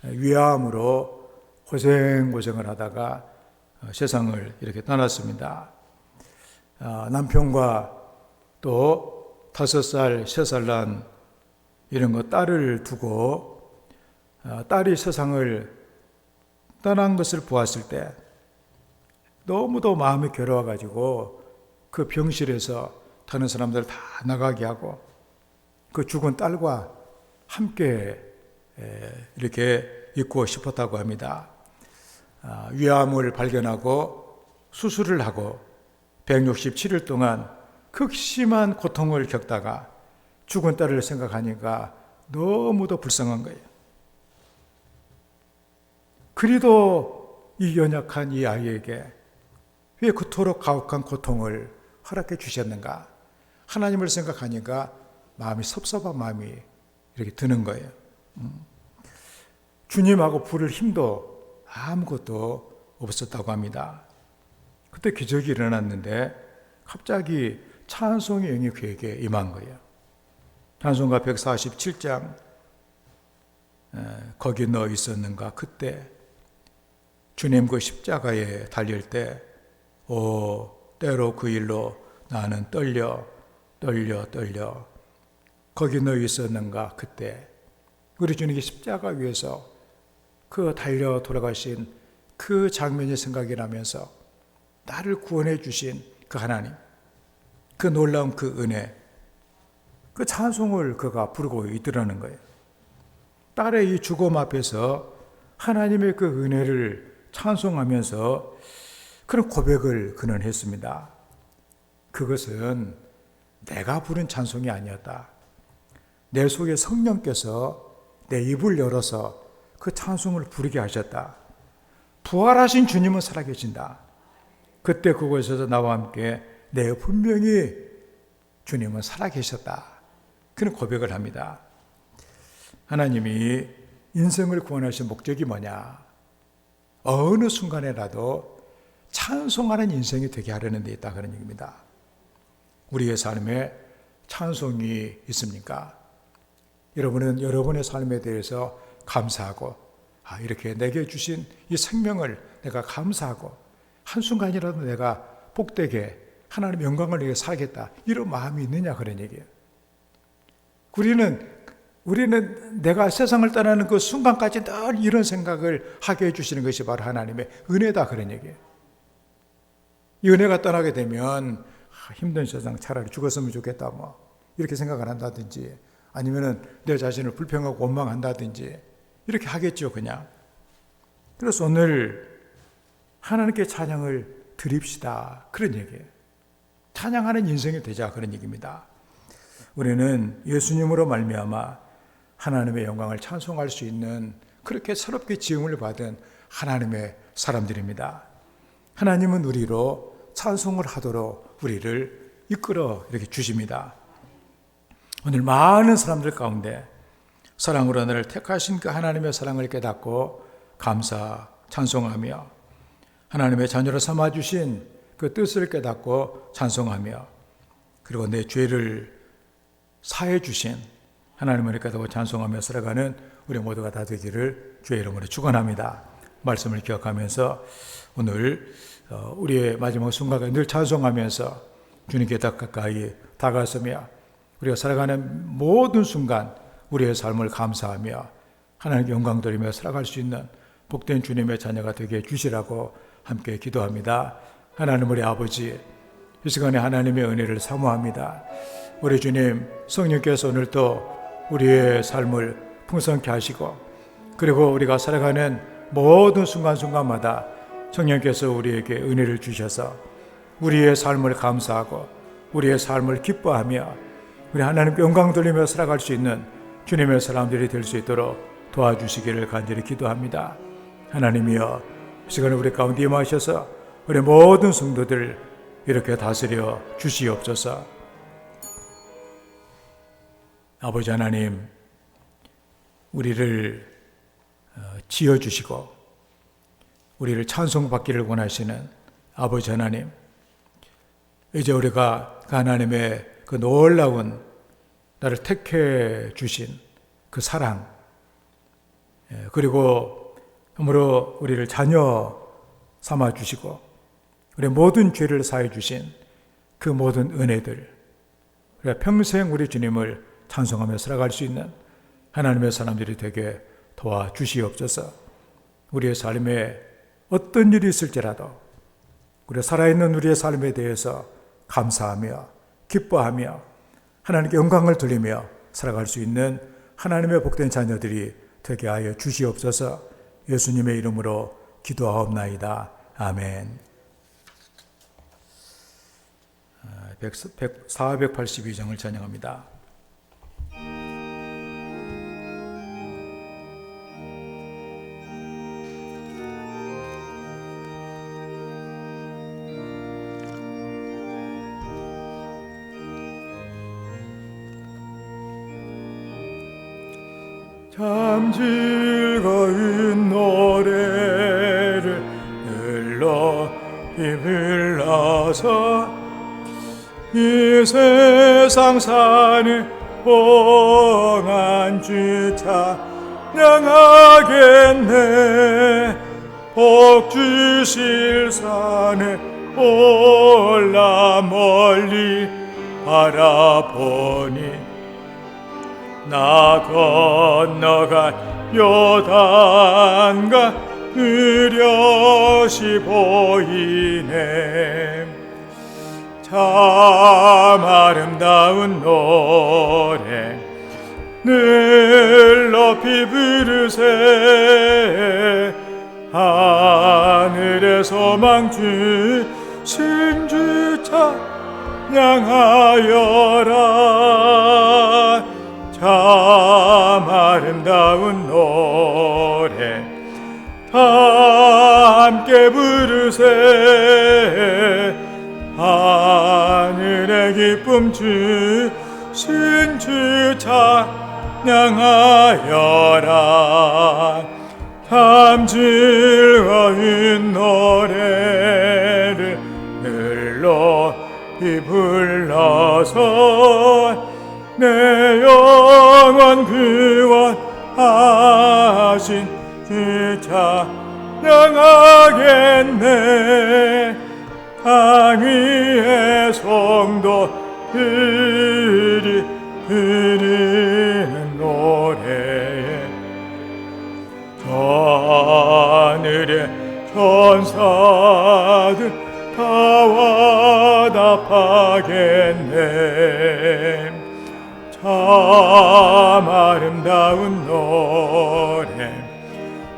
위암으로 고생을 하다가 세상을 이렇게 떠났습니다. 남편과 또 5살, 3살 난 이런 거 딸을 두고 딸이 세상을 떠난 것을 보았을 때 너무도 마음이 괴로워가지고 그 병실에서 다른 사람들 다 나가게 하고 그 죽은 딸과 함께 이렇게 있고 싶었다고 합니다. 위암을 발견하고 수술을 하고 167일 동안 극심한 고통을 겪다가 죽은 딸을 생각하니까 너무도 불쌍한 거예요. 그리도 이 연약한 이 아이에게 왜 그토록 가혹한 고통을 허락해 주셨는가? 하나님을 생각하니까 마음이 섭섭한 마음이 이렇게 드는 거예요. 주님하고 부를 힘도 아무것도 없었다고 합니다. 그때 기적이 일어났는데 갑자기 찬송의 영이 그에게 임한 거예요. 찬송가 147장 거기 너 있었는가? 그때 주님 그 십자가에 달릴 때 때로 그 일로 나는 떨려 거기 너 있었는가? 그때 우리 주님이 십자가 위에서 그 달려 돌아가신 그 장면이 생각이 나면서 나를 구원해 주신 그 하나님, 그 놀라운 그 은혜, 그 찬송을 그가 부르고 있더라는 거예요. 딸의 이 죽음 앞에서 하나님의 그 은혜를 찬송하면서 그런 고백을 그는 했습니다. 그것은 내가 부른 찬송이 아니었다. 내 속에 성령께서 내 입을 열어서 그 찬송을 부르게 하셨다. 부활하신 주님은 살아계신다. 그때 그곳에서 나와 함께 내 분명히 주님은 살아계셨다. 그런 고백을 합니다. 하나님이 인생을 구원하신 목적이 뭐냐? 어느 순간에라도 찬송하는 인생이 되게 하려는 데 있다, 그런 얘기입니다. 우리의 삶에 찬송이 있습니까? 여러분은 여러분의 삶에 대해서 감사하고 이렇게 내게 주신 이 생명을 내가 감사하고 한순간이라도 내가 복되게 하나님의 영광을 위해 살겠다, 이런 마음이 있느냐, 그런 얘기예요. 우리는 내가 세상을 떠나는 그 순간까지 늘 이런 생각을 하게 해주시는 것이 바로 하나님의 은혜다, 그런 얘기예요. 이 은혜가 떠나게 되면 힘든 세상 차라리 죽었으면 좋겠다, 이렇게 생각을 한다든지, 아니면은 내 자신을 불평하고 원망한다든지 이렇게 하겠죠, 그냥. 그래서 오늘 하나님께 찬양을 드립시다, 그런 얘기예요. 찬양하는 인생이 되자, 그런 얘기입니다. 우리는 예수님으로 말미암아 하나님의 영광을 찬송할 수 있는, 그렇게 새롭게 지음을 받은 하나님의 사람들입니다. 하나님은 우리로 찬송을 하도록 우리를 이끌어 이렇게 주십니다. 오늘 많은 사람들 가운데 사랑으로 나를 택하신 그 하나님의 사랑을 깨닫고 감사 찬송하며, 하나님의 자녀로 삼아주신 그 뜻을 깨닫고 찬송하며, 그리고 내 죄를 사해 주신 하나님을 깨닫고 찬송하며 살아가는 우리 모두가 다 되기를 주의 이름으로 축원합니다. 말씀을 기억하면서 오늘 우리의 마지막 순간을 늘 찬송하면서 주님께 더 가까이 다가서며, 우리가 살아가는 모든 순간 우리의 삶을 감사하며 하나님께 영광 돌리며 살아갈 수 있는 복된 주님의 자녀가 되게 해주시라고 함께 기도합니다. 하나님 우리 아버지, 이 시간에 하나님의 은혜를 사모합니다. 우리 주님, 성령께서 오늘도 우리의 삶을 풍성케 하시고, 그리고 우리가 살아가는 모든 순간순간마다 성령께서 우리에게 은혜를 주셔서 우리의 삶을 감사하고 우리의 삶을 기뻐하며 우리 하나님께 영광 돌리며 살아갈 수 있는 주님의 사람들이 될 수 있도록 도와주시기를 간절히 기도합니다. 하나님이여, 이 시간에 우리 가운데 임하셔서 우리 모든 성도들 이렇게 다스려 주시옵소서. 아버지 하나님, 우리를 지어주시고 우리를 찬송받기를 원하시는 아버지 하나님, 이제 우리가 그 하나님의 그 놀라운 나를 택해 주신 그 사랑, 그리고 그러므로 우리를 자녀 삼아 주시고 우리 모든 죄를 사해 주신 그 모든 은혜들, 우리가 평생 우리 주님을 찬송하며 살아갈 수 있는 하나님의 사람들이 되게 도와주시옵소서. 우리의 삶에 어떤 일이 있을지라도 우리가 살아있는 우리의 삶에 대해서 감사하며 기뻐하며 하나님께 영광을 돌리며 살아갈 수 있는 하나님의 복된 자녀들이 되게 하여 주시옵소서. 예수님의 이름으로 기도하옵나이다. 아멘. 482장을 찬양합니다. 참 즐거운 노래를 흘러 힘을 나서 이 세상 사는 봉한 주 찬양하겠네. 복 주실 산을 올라 멀리 바라보니 나 건너간 요단강 느려시 보이네. 참 아름다운 노래 늘 높이 부르세. 하늘의 소망 주신 주 찬양하여라. 참 아름다운 노래 다 함께 부르세. 하늘의 기쁨 주신 주 찬양하여라. 참 즐거운 노래를 흘러이 불러서 내 영원 구원하신 찬양하겠네. 강 위의 성도들이 드리는 노래에 저 하늘의 천사들 다 와답하겠네. 참 아름다운 노래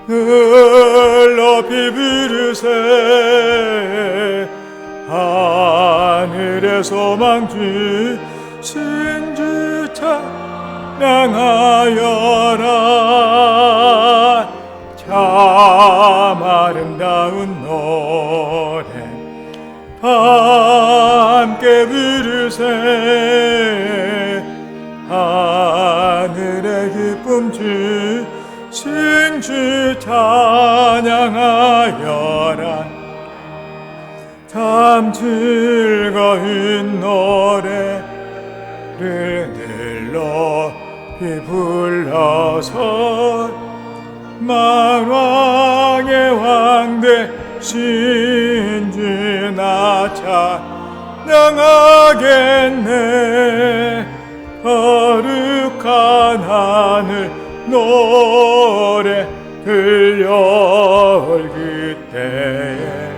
늘 높이 부르세. 하늘의 소망주 신주 찬양하여라. 참 아름다운 노래 함께 부르세. 하늘의 기쁨 주 신주 찬양하여라. 참 즐거운 노래를 늘 높이 불러서 만왕의 왕대 신주 나 찬양하겠네. 거룩한 하늘 노래 들려올 그때에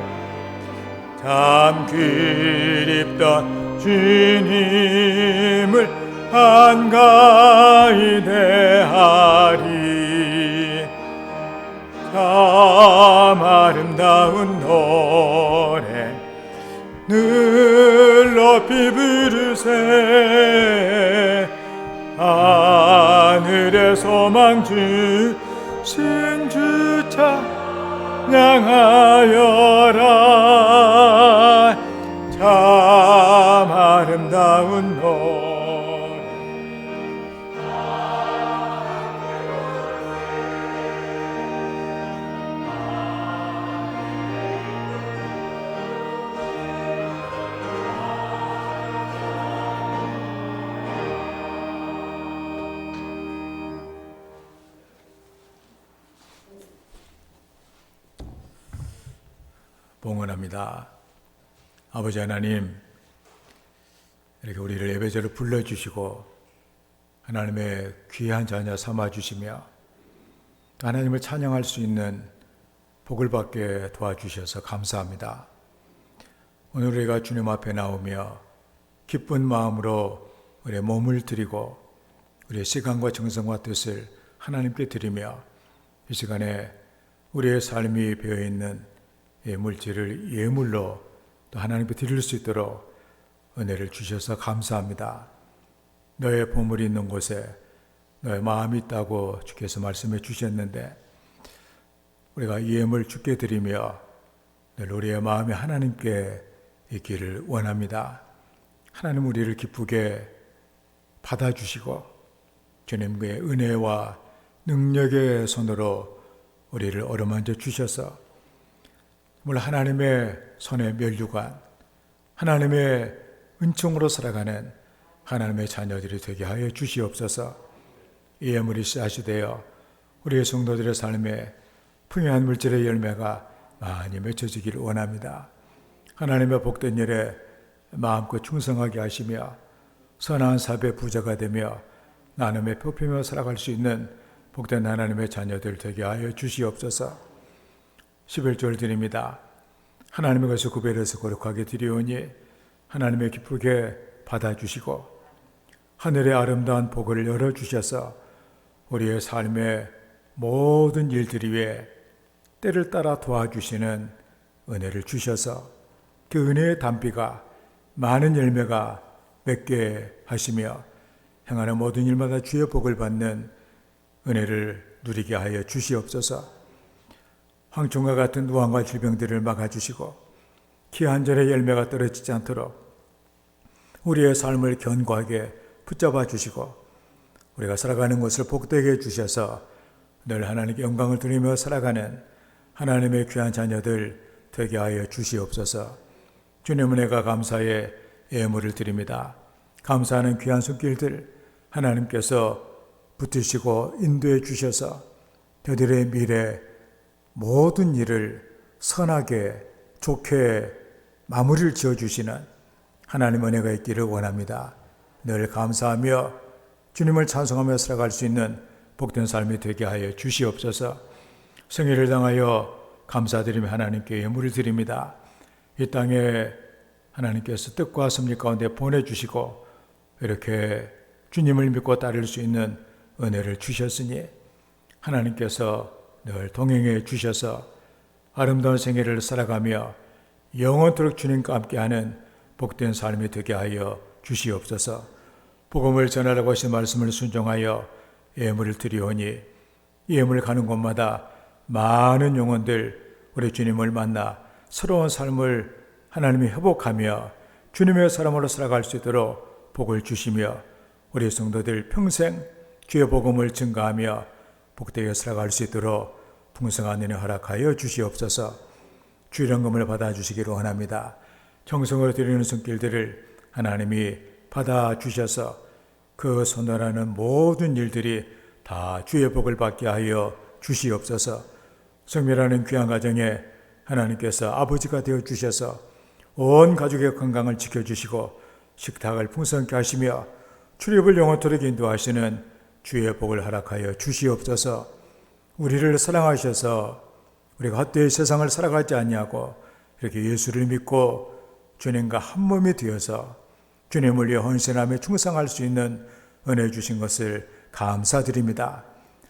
참 그립던 주님을 한가히 대하리. 참 아름다운 노래 늘 높이 부르세. 하늘의 소망주 신주 찬양하여라. 참 아름다운 노래 봉헌합니다. 아버지 하나님, 이렇게 우리를 예배자로 불러주시고 하나님의 귀한 자녀 삼아주시며 또 하나님을 찬양할 수 있는 복을 받게 도와주셔서 감사합니다. 오늘 우리가 주님 앞에 나오며 기쁜 마음으로 우리의 몸을 드리고 우리의 시간과 정성과 뜻을 하나님께 드리며 이 시간에 우리의 삶이 배어있는 이 물질을 예물로 또 하나님께 드릴 수 있도록 은혜를 주셔서 감사합니다. 너의 보물이 있는 곳에 너의 마음이 있다고 주께서 말씀해 주셨는데 우리가 이 예물 주께 드리며 늘 우리의 마음이 하나님께 있기를 원합니다. 하나님 우리를 기쁘게 받아주시고 주님의 은혜와 능력의 손으로 우리를 어루만져 주셔서 물론 하나님의 손의 면류관, 하나님의 은총으로 살아가는 하나님의 자녀들이 되게 하여 주시옵소서. 이 예물이 씨앗이 되어 우리의 성도들의 삶에 풍요한 물질의 열매가 많이 맺혀지기를 원합니다. 하나님의 복된 일에 마음껏 충성하게 하시며 선한 사업의 부자가 되며 나눔에 뽑히며 살아갈 수 있는 복된 하나님의 자녀들 되게 하여 주시옵소서. 11절 드립니다. 하나님의 것을 구별해서 거룩하게 드리오니 하나님의 기쁘게 받아주시고 하늘의 아름다운 복을 열어주셔서 우리의 삶의 모든 일들 위에 때를 따라 도와주시는 은혜를 주셔서 그 은혜의 담비가 많은 열매가 맺게 하시며 행하는 모든 일마다 주의 복을 받는 은혜를 누리게 하여 주시옵소서. 황충과 같은 우환과 질병들을 막아주시고 기한절의 열매가 떨어지지 않도록 우리의 삶을 견고하게 붙잡아 주시고 우리가 살아가는 것을 복되게 해주셔서 늘 하나님께 영광을 드리며 살아가는 하나님의 귀한 자녀들 되게 하여 주시옵소서. 주님 은혜가 감사의 예물을 드립니다. 감사하는 귀한 손길들 하나님께서 붙으시고 인도해 주셔서 저들의 미래 모든 일을 선하게 좋게 마무리를 지어주시는 하나님 은혜가 있기를 원합니다. 늘 감사하며 주님을 찬송하며 살아갈 수 있는 복된 삶이 되게 하여 주시옵소서. 생일을 당하여 감사드리며 하나님께 예물을 드립니다. 이 땅에 하나님께서 뜻과 섭리 가운데 보내주시고 이렇게 주님을 믿고 따를 수 있는 은혜를 주셨으니 하나님께서 늘 동행해 주셔서 아름다운 생애를 살아가며 영원토록 주님과 함께하는 복된 삶이 되게 하여 주시옵소서. 복음을 전하라고 하신 말씀을 순종하여 예물을 드리오니 예물 가는 곳마다 많은 영혼들 우리 주님을 만나 새로운 삶을 하나님이 회복하며 주님의 사람으로 살아갈 수 있도록 복을 주시며 우리 성도들 평생 주의 복음을 증가하며 복되게 살아갈 수 있도록 풍성한 은혜 허락하여 주시옵소서. 주의 연금을 받아주시기를 원합니다. 정성으로 드리는 손길들을 하나님이 받아주셔서 그 선언하는 모든 일들이 다 주의 복을 받게 하여 주시옵소서. 성묘라는 귀한 가정에 하나님께서 아버지가 되어 주셔서 온 가족의 건강을 지켜주시고 식탁을 풍성케 하시며 출입을 영원토록 인도하시는 주의 복을 허락하여 주시옵소서. 우리를 사랑하셔서 우리가 헛되이 세상을 살아가지 아니하고 이렇게 예수를 믿고 주님과 한 몸이 되어서 주님을 위해 헌신하며 충성할 수 있는 은혜 주신 것을 감사드립니다.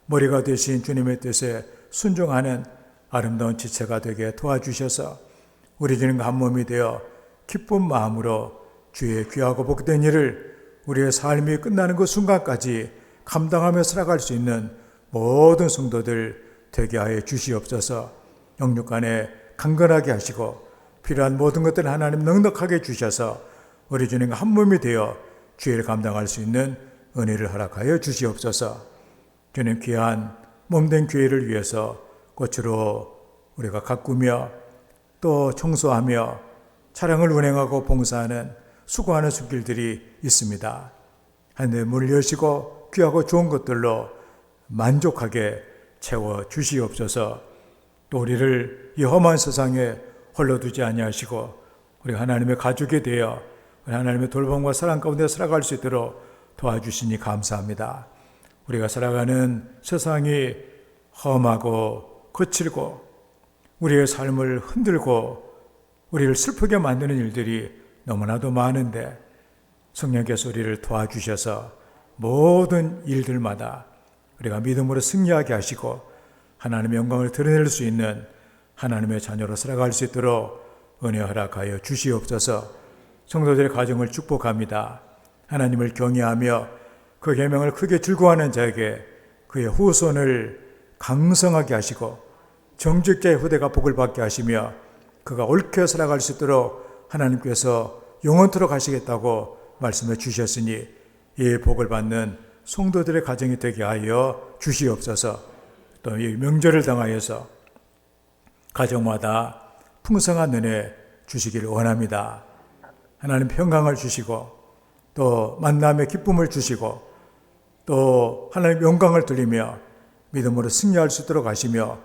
머리가 되신 주님의 뜻에 순종하는 아름다운 지체가 되게 도와주셔서 우리 주님과 한 몸이 되어 기쁜 마음으로 주의 귀하고 복된 일을 우리의 삶이 끝나는 그 순간까지 감당하며 살아갈 수 있는 모든 성도들 되게 하여 주시옵소서. 영육간에 강건하게 하시고 필요한 모든 것들을 하나님 넉넉하게 주셔서 우리 주님과 한 몸이 되어 주의를 감당할 수 있는 은혜를 허락하여 주시옵소서. 주님 귀한 몸된 교회를 위해서 꽃으로 우리가 가꾸며 또 청소하며 차량을 운행하고 봉사하는 수고하는 손길들이 있습니다. 하늘 문을 여시고 귀하고 좋은 것들로 만족하게 채워 주시옵소서. 또 우리를 이 험한 세상에 홀로 두지 아니하시고 우리 하나님의 가족이 되어 우리 하나님의 돌봄과 사랑 가운데 살아갈 수 있도록 도와주시니 감사합니다. 우리가 살아가는 세상이 험하고 거칠고 우리의 삶을 흔들고 우리를 슬프게 만드는 일들이 너무나도 많은데 성령께서 우리를 도와주셔서 모든 일들마다 우리가 믿음으로 승리하게 하시고 하나님의 영광을 드러낼 수 있는 하나님의 자녀로 살아갈 수 있도록 은혜 허락하여 주시옵소서. 성도들의 가정을 축복합니다. 하나님을 경외하며 그 계명을 크게 즐거워하는 자에게 그의 후손을 강성하게 하시고 정직자의 후대가 복을 받게 하시며 그가 옳게 살아갈 수 있도록 하나님께서 영원토록 하시겠다고 말씀해 주셨으니 이 복을 받는 성도들의 가정이 되게 하여 주시옵소서. 또 이 명절을 당하여서 가정마다 풍성한 은혜 주시기를 원합니다. 하나님 평강을 주시고 또 만남의 기쁨을 주시고 또 하나님 영광을 돌리며 믿음으로 승리할 수 있도록 하시며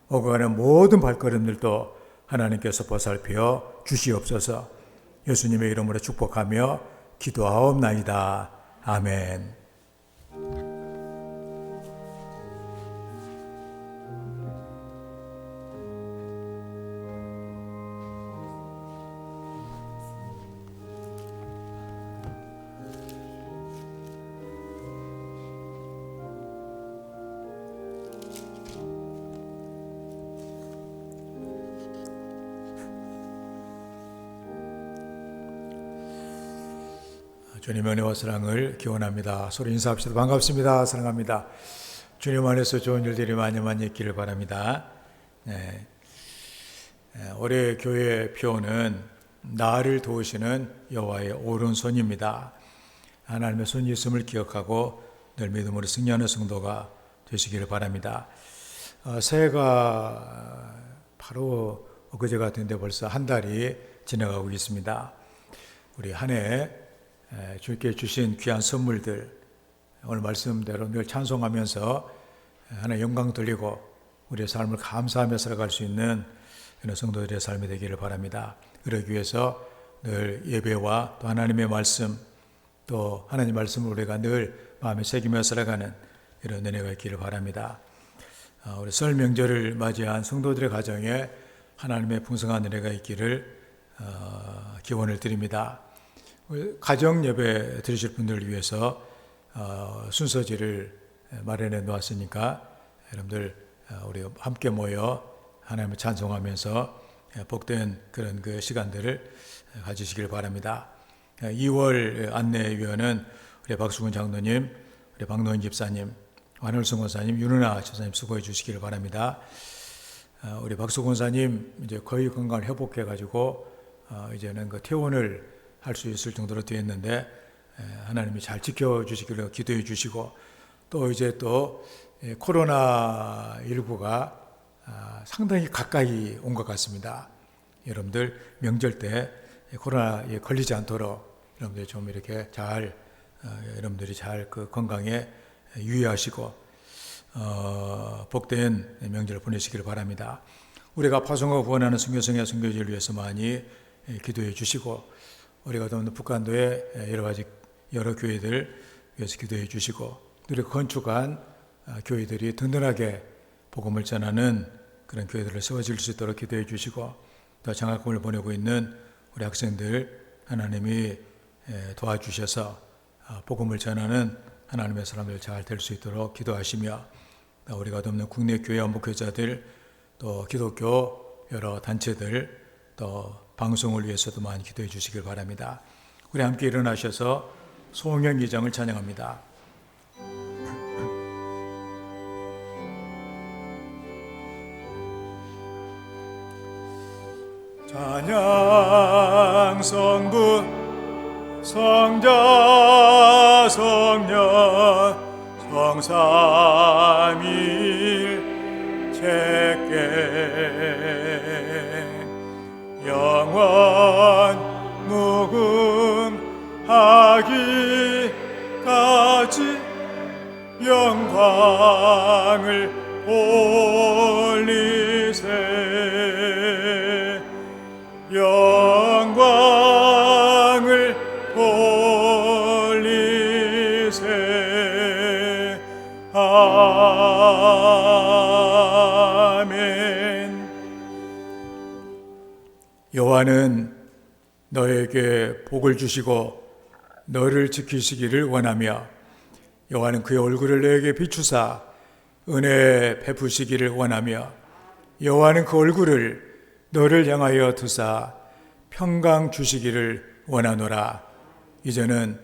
오고 가는 모든 발걸음들도 하나님께서 보살펴 주시옵소서. 예수님의 이름으로 축복하며 기도하옵나이다. 아멘. 주님의 은혜와 사랑을 기원합니다. 서로 인사합시다. 반갑습니다. 사랑합니다. 주님 안에서 좋은 일들이 많이 있기를 바랍니다. 네. 올해 교회 표어는 나를 도우시는 여호와의 오른손입니다. 하나님의 손이 있음을 기억하고 늘 믿음으로 승리하는 성도가 되시기를 바랍니다. 새해가 바로 엊그제 같은데 벌써 한 달이 지나가고 있습니다. 우리 한 해 주께 주신 귀한 선물들 오늘 말씀대로 늘 찬송하면서 하나님 영광 돌리고 우리의 삶을 감사하며 살아갈 수 있는 그런 성도들의 삶이 되기를 바랍니다. 그러기 위해서 늘 예배와 또 하나님의 말씀, 또 하나님 말씀을 우리가 늘 마음에 새기며 살아가는 이런 은혜가 있기를 바랍니다. 우리 설 명절을 맞이한 성도들의 가정에 하나님의 풍성한 은혜가 있기를 기원을 드립니다. 가정 예배 드리실 분들을 위해서 순서지를 마련해 놓았으니까 여러분들 우리 함께 모여 하나님을 찬송하면서 복된 그런 그 시간들을 가지시길 바랍니다. 2월 안내위원은 우리 박수근 장로님, 우리 박노인 집사님, 완월성 권사님, 윤은아 집사님 수고해 주시기를 바랍니다. 우리 박수근 권사님 이제 거의 건강을 회복해 가지고 이제는 그 퇴원을 할 수 있을 정도로 되었는데 하나님이 잘 지켜 주시기를 기도해 주시고, 또 이제 또 코로나19가 상당히 가까이 온 것 같습니다. 여러분들 명절 때 코로나에 걸리지 않도록 여러분들 좀 이렇게 잘 여러분들이 잘 그 건강에 유의하시고 복된 명절을 보내시기를 바랍니다. 우리가 파송하고 구원하는 선교성의 선교지를 위해서 많이 기도해 주시고, 우리가 또 북한도의 여러 교회들 위해서 기도해 주시고, 우리가 건축한 교회들이 든든하게 복음을 전하는 그런 교회들을 세워질 수 있도록 기도해 주시고, 또 장학금을 보내고 있는 우리 학생들 하나님이 도와주셔서 복음을 전하는 하나님의 사람들 잘 될 수 있도록 기도하시며, 우리가 돕는 국내 교회 목회자들, 또 기독교 여러 단체들, 또 방송을 위해서도 많이 기도해 주시길 바랍니다. 우리 함께 일어나셔서 송영 2장을 찬양합니다. 찬양 성부 성자 성령 성삼일 제께 영원 무궁하기까지 영광을 올리세 영광을 올리세 아멘. 여호와는 너에게 복을 주시고 너를 지키시기를 원하며, 여호와는 그의 얼굴을 너에게 비추사 은혜 베푸시기를 원하며, 여호와는 그 얼굴을 너를 향하여 두사 평강 주시기를 원하노라. 이제는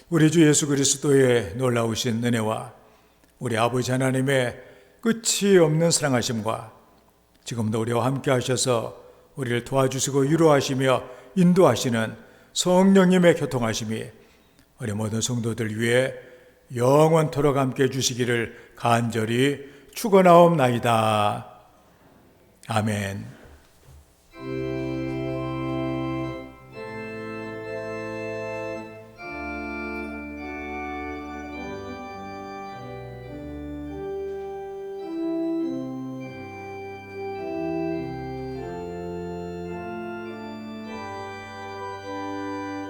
우리 주 예수 그리스도의 놀라우신 은혜와 우리 아버지 하나님의 끝이 없는 사랑하심과 지금도 우리와 함께 하셔서 우리를 도와주시고 위로하시며 인도하시는 성령님의 교통하심이 우리 모든 성도들 위해 영원토록 함께 해주시기를 간절히 축원하옵나이다. 아멘.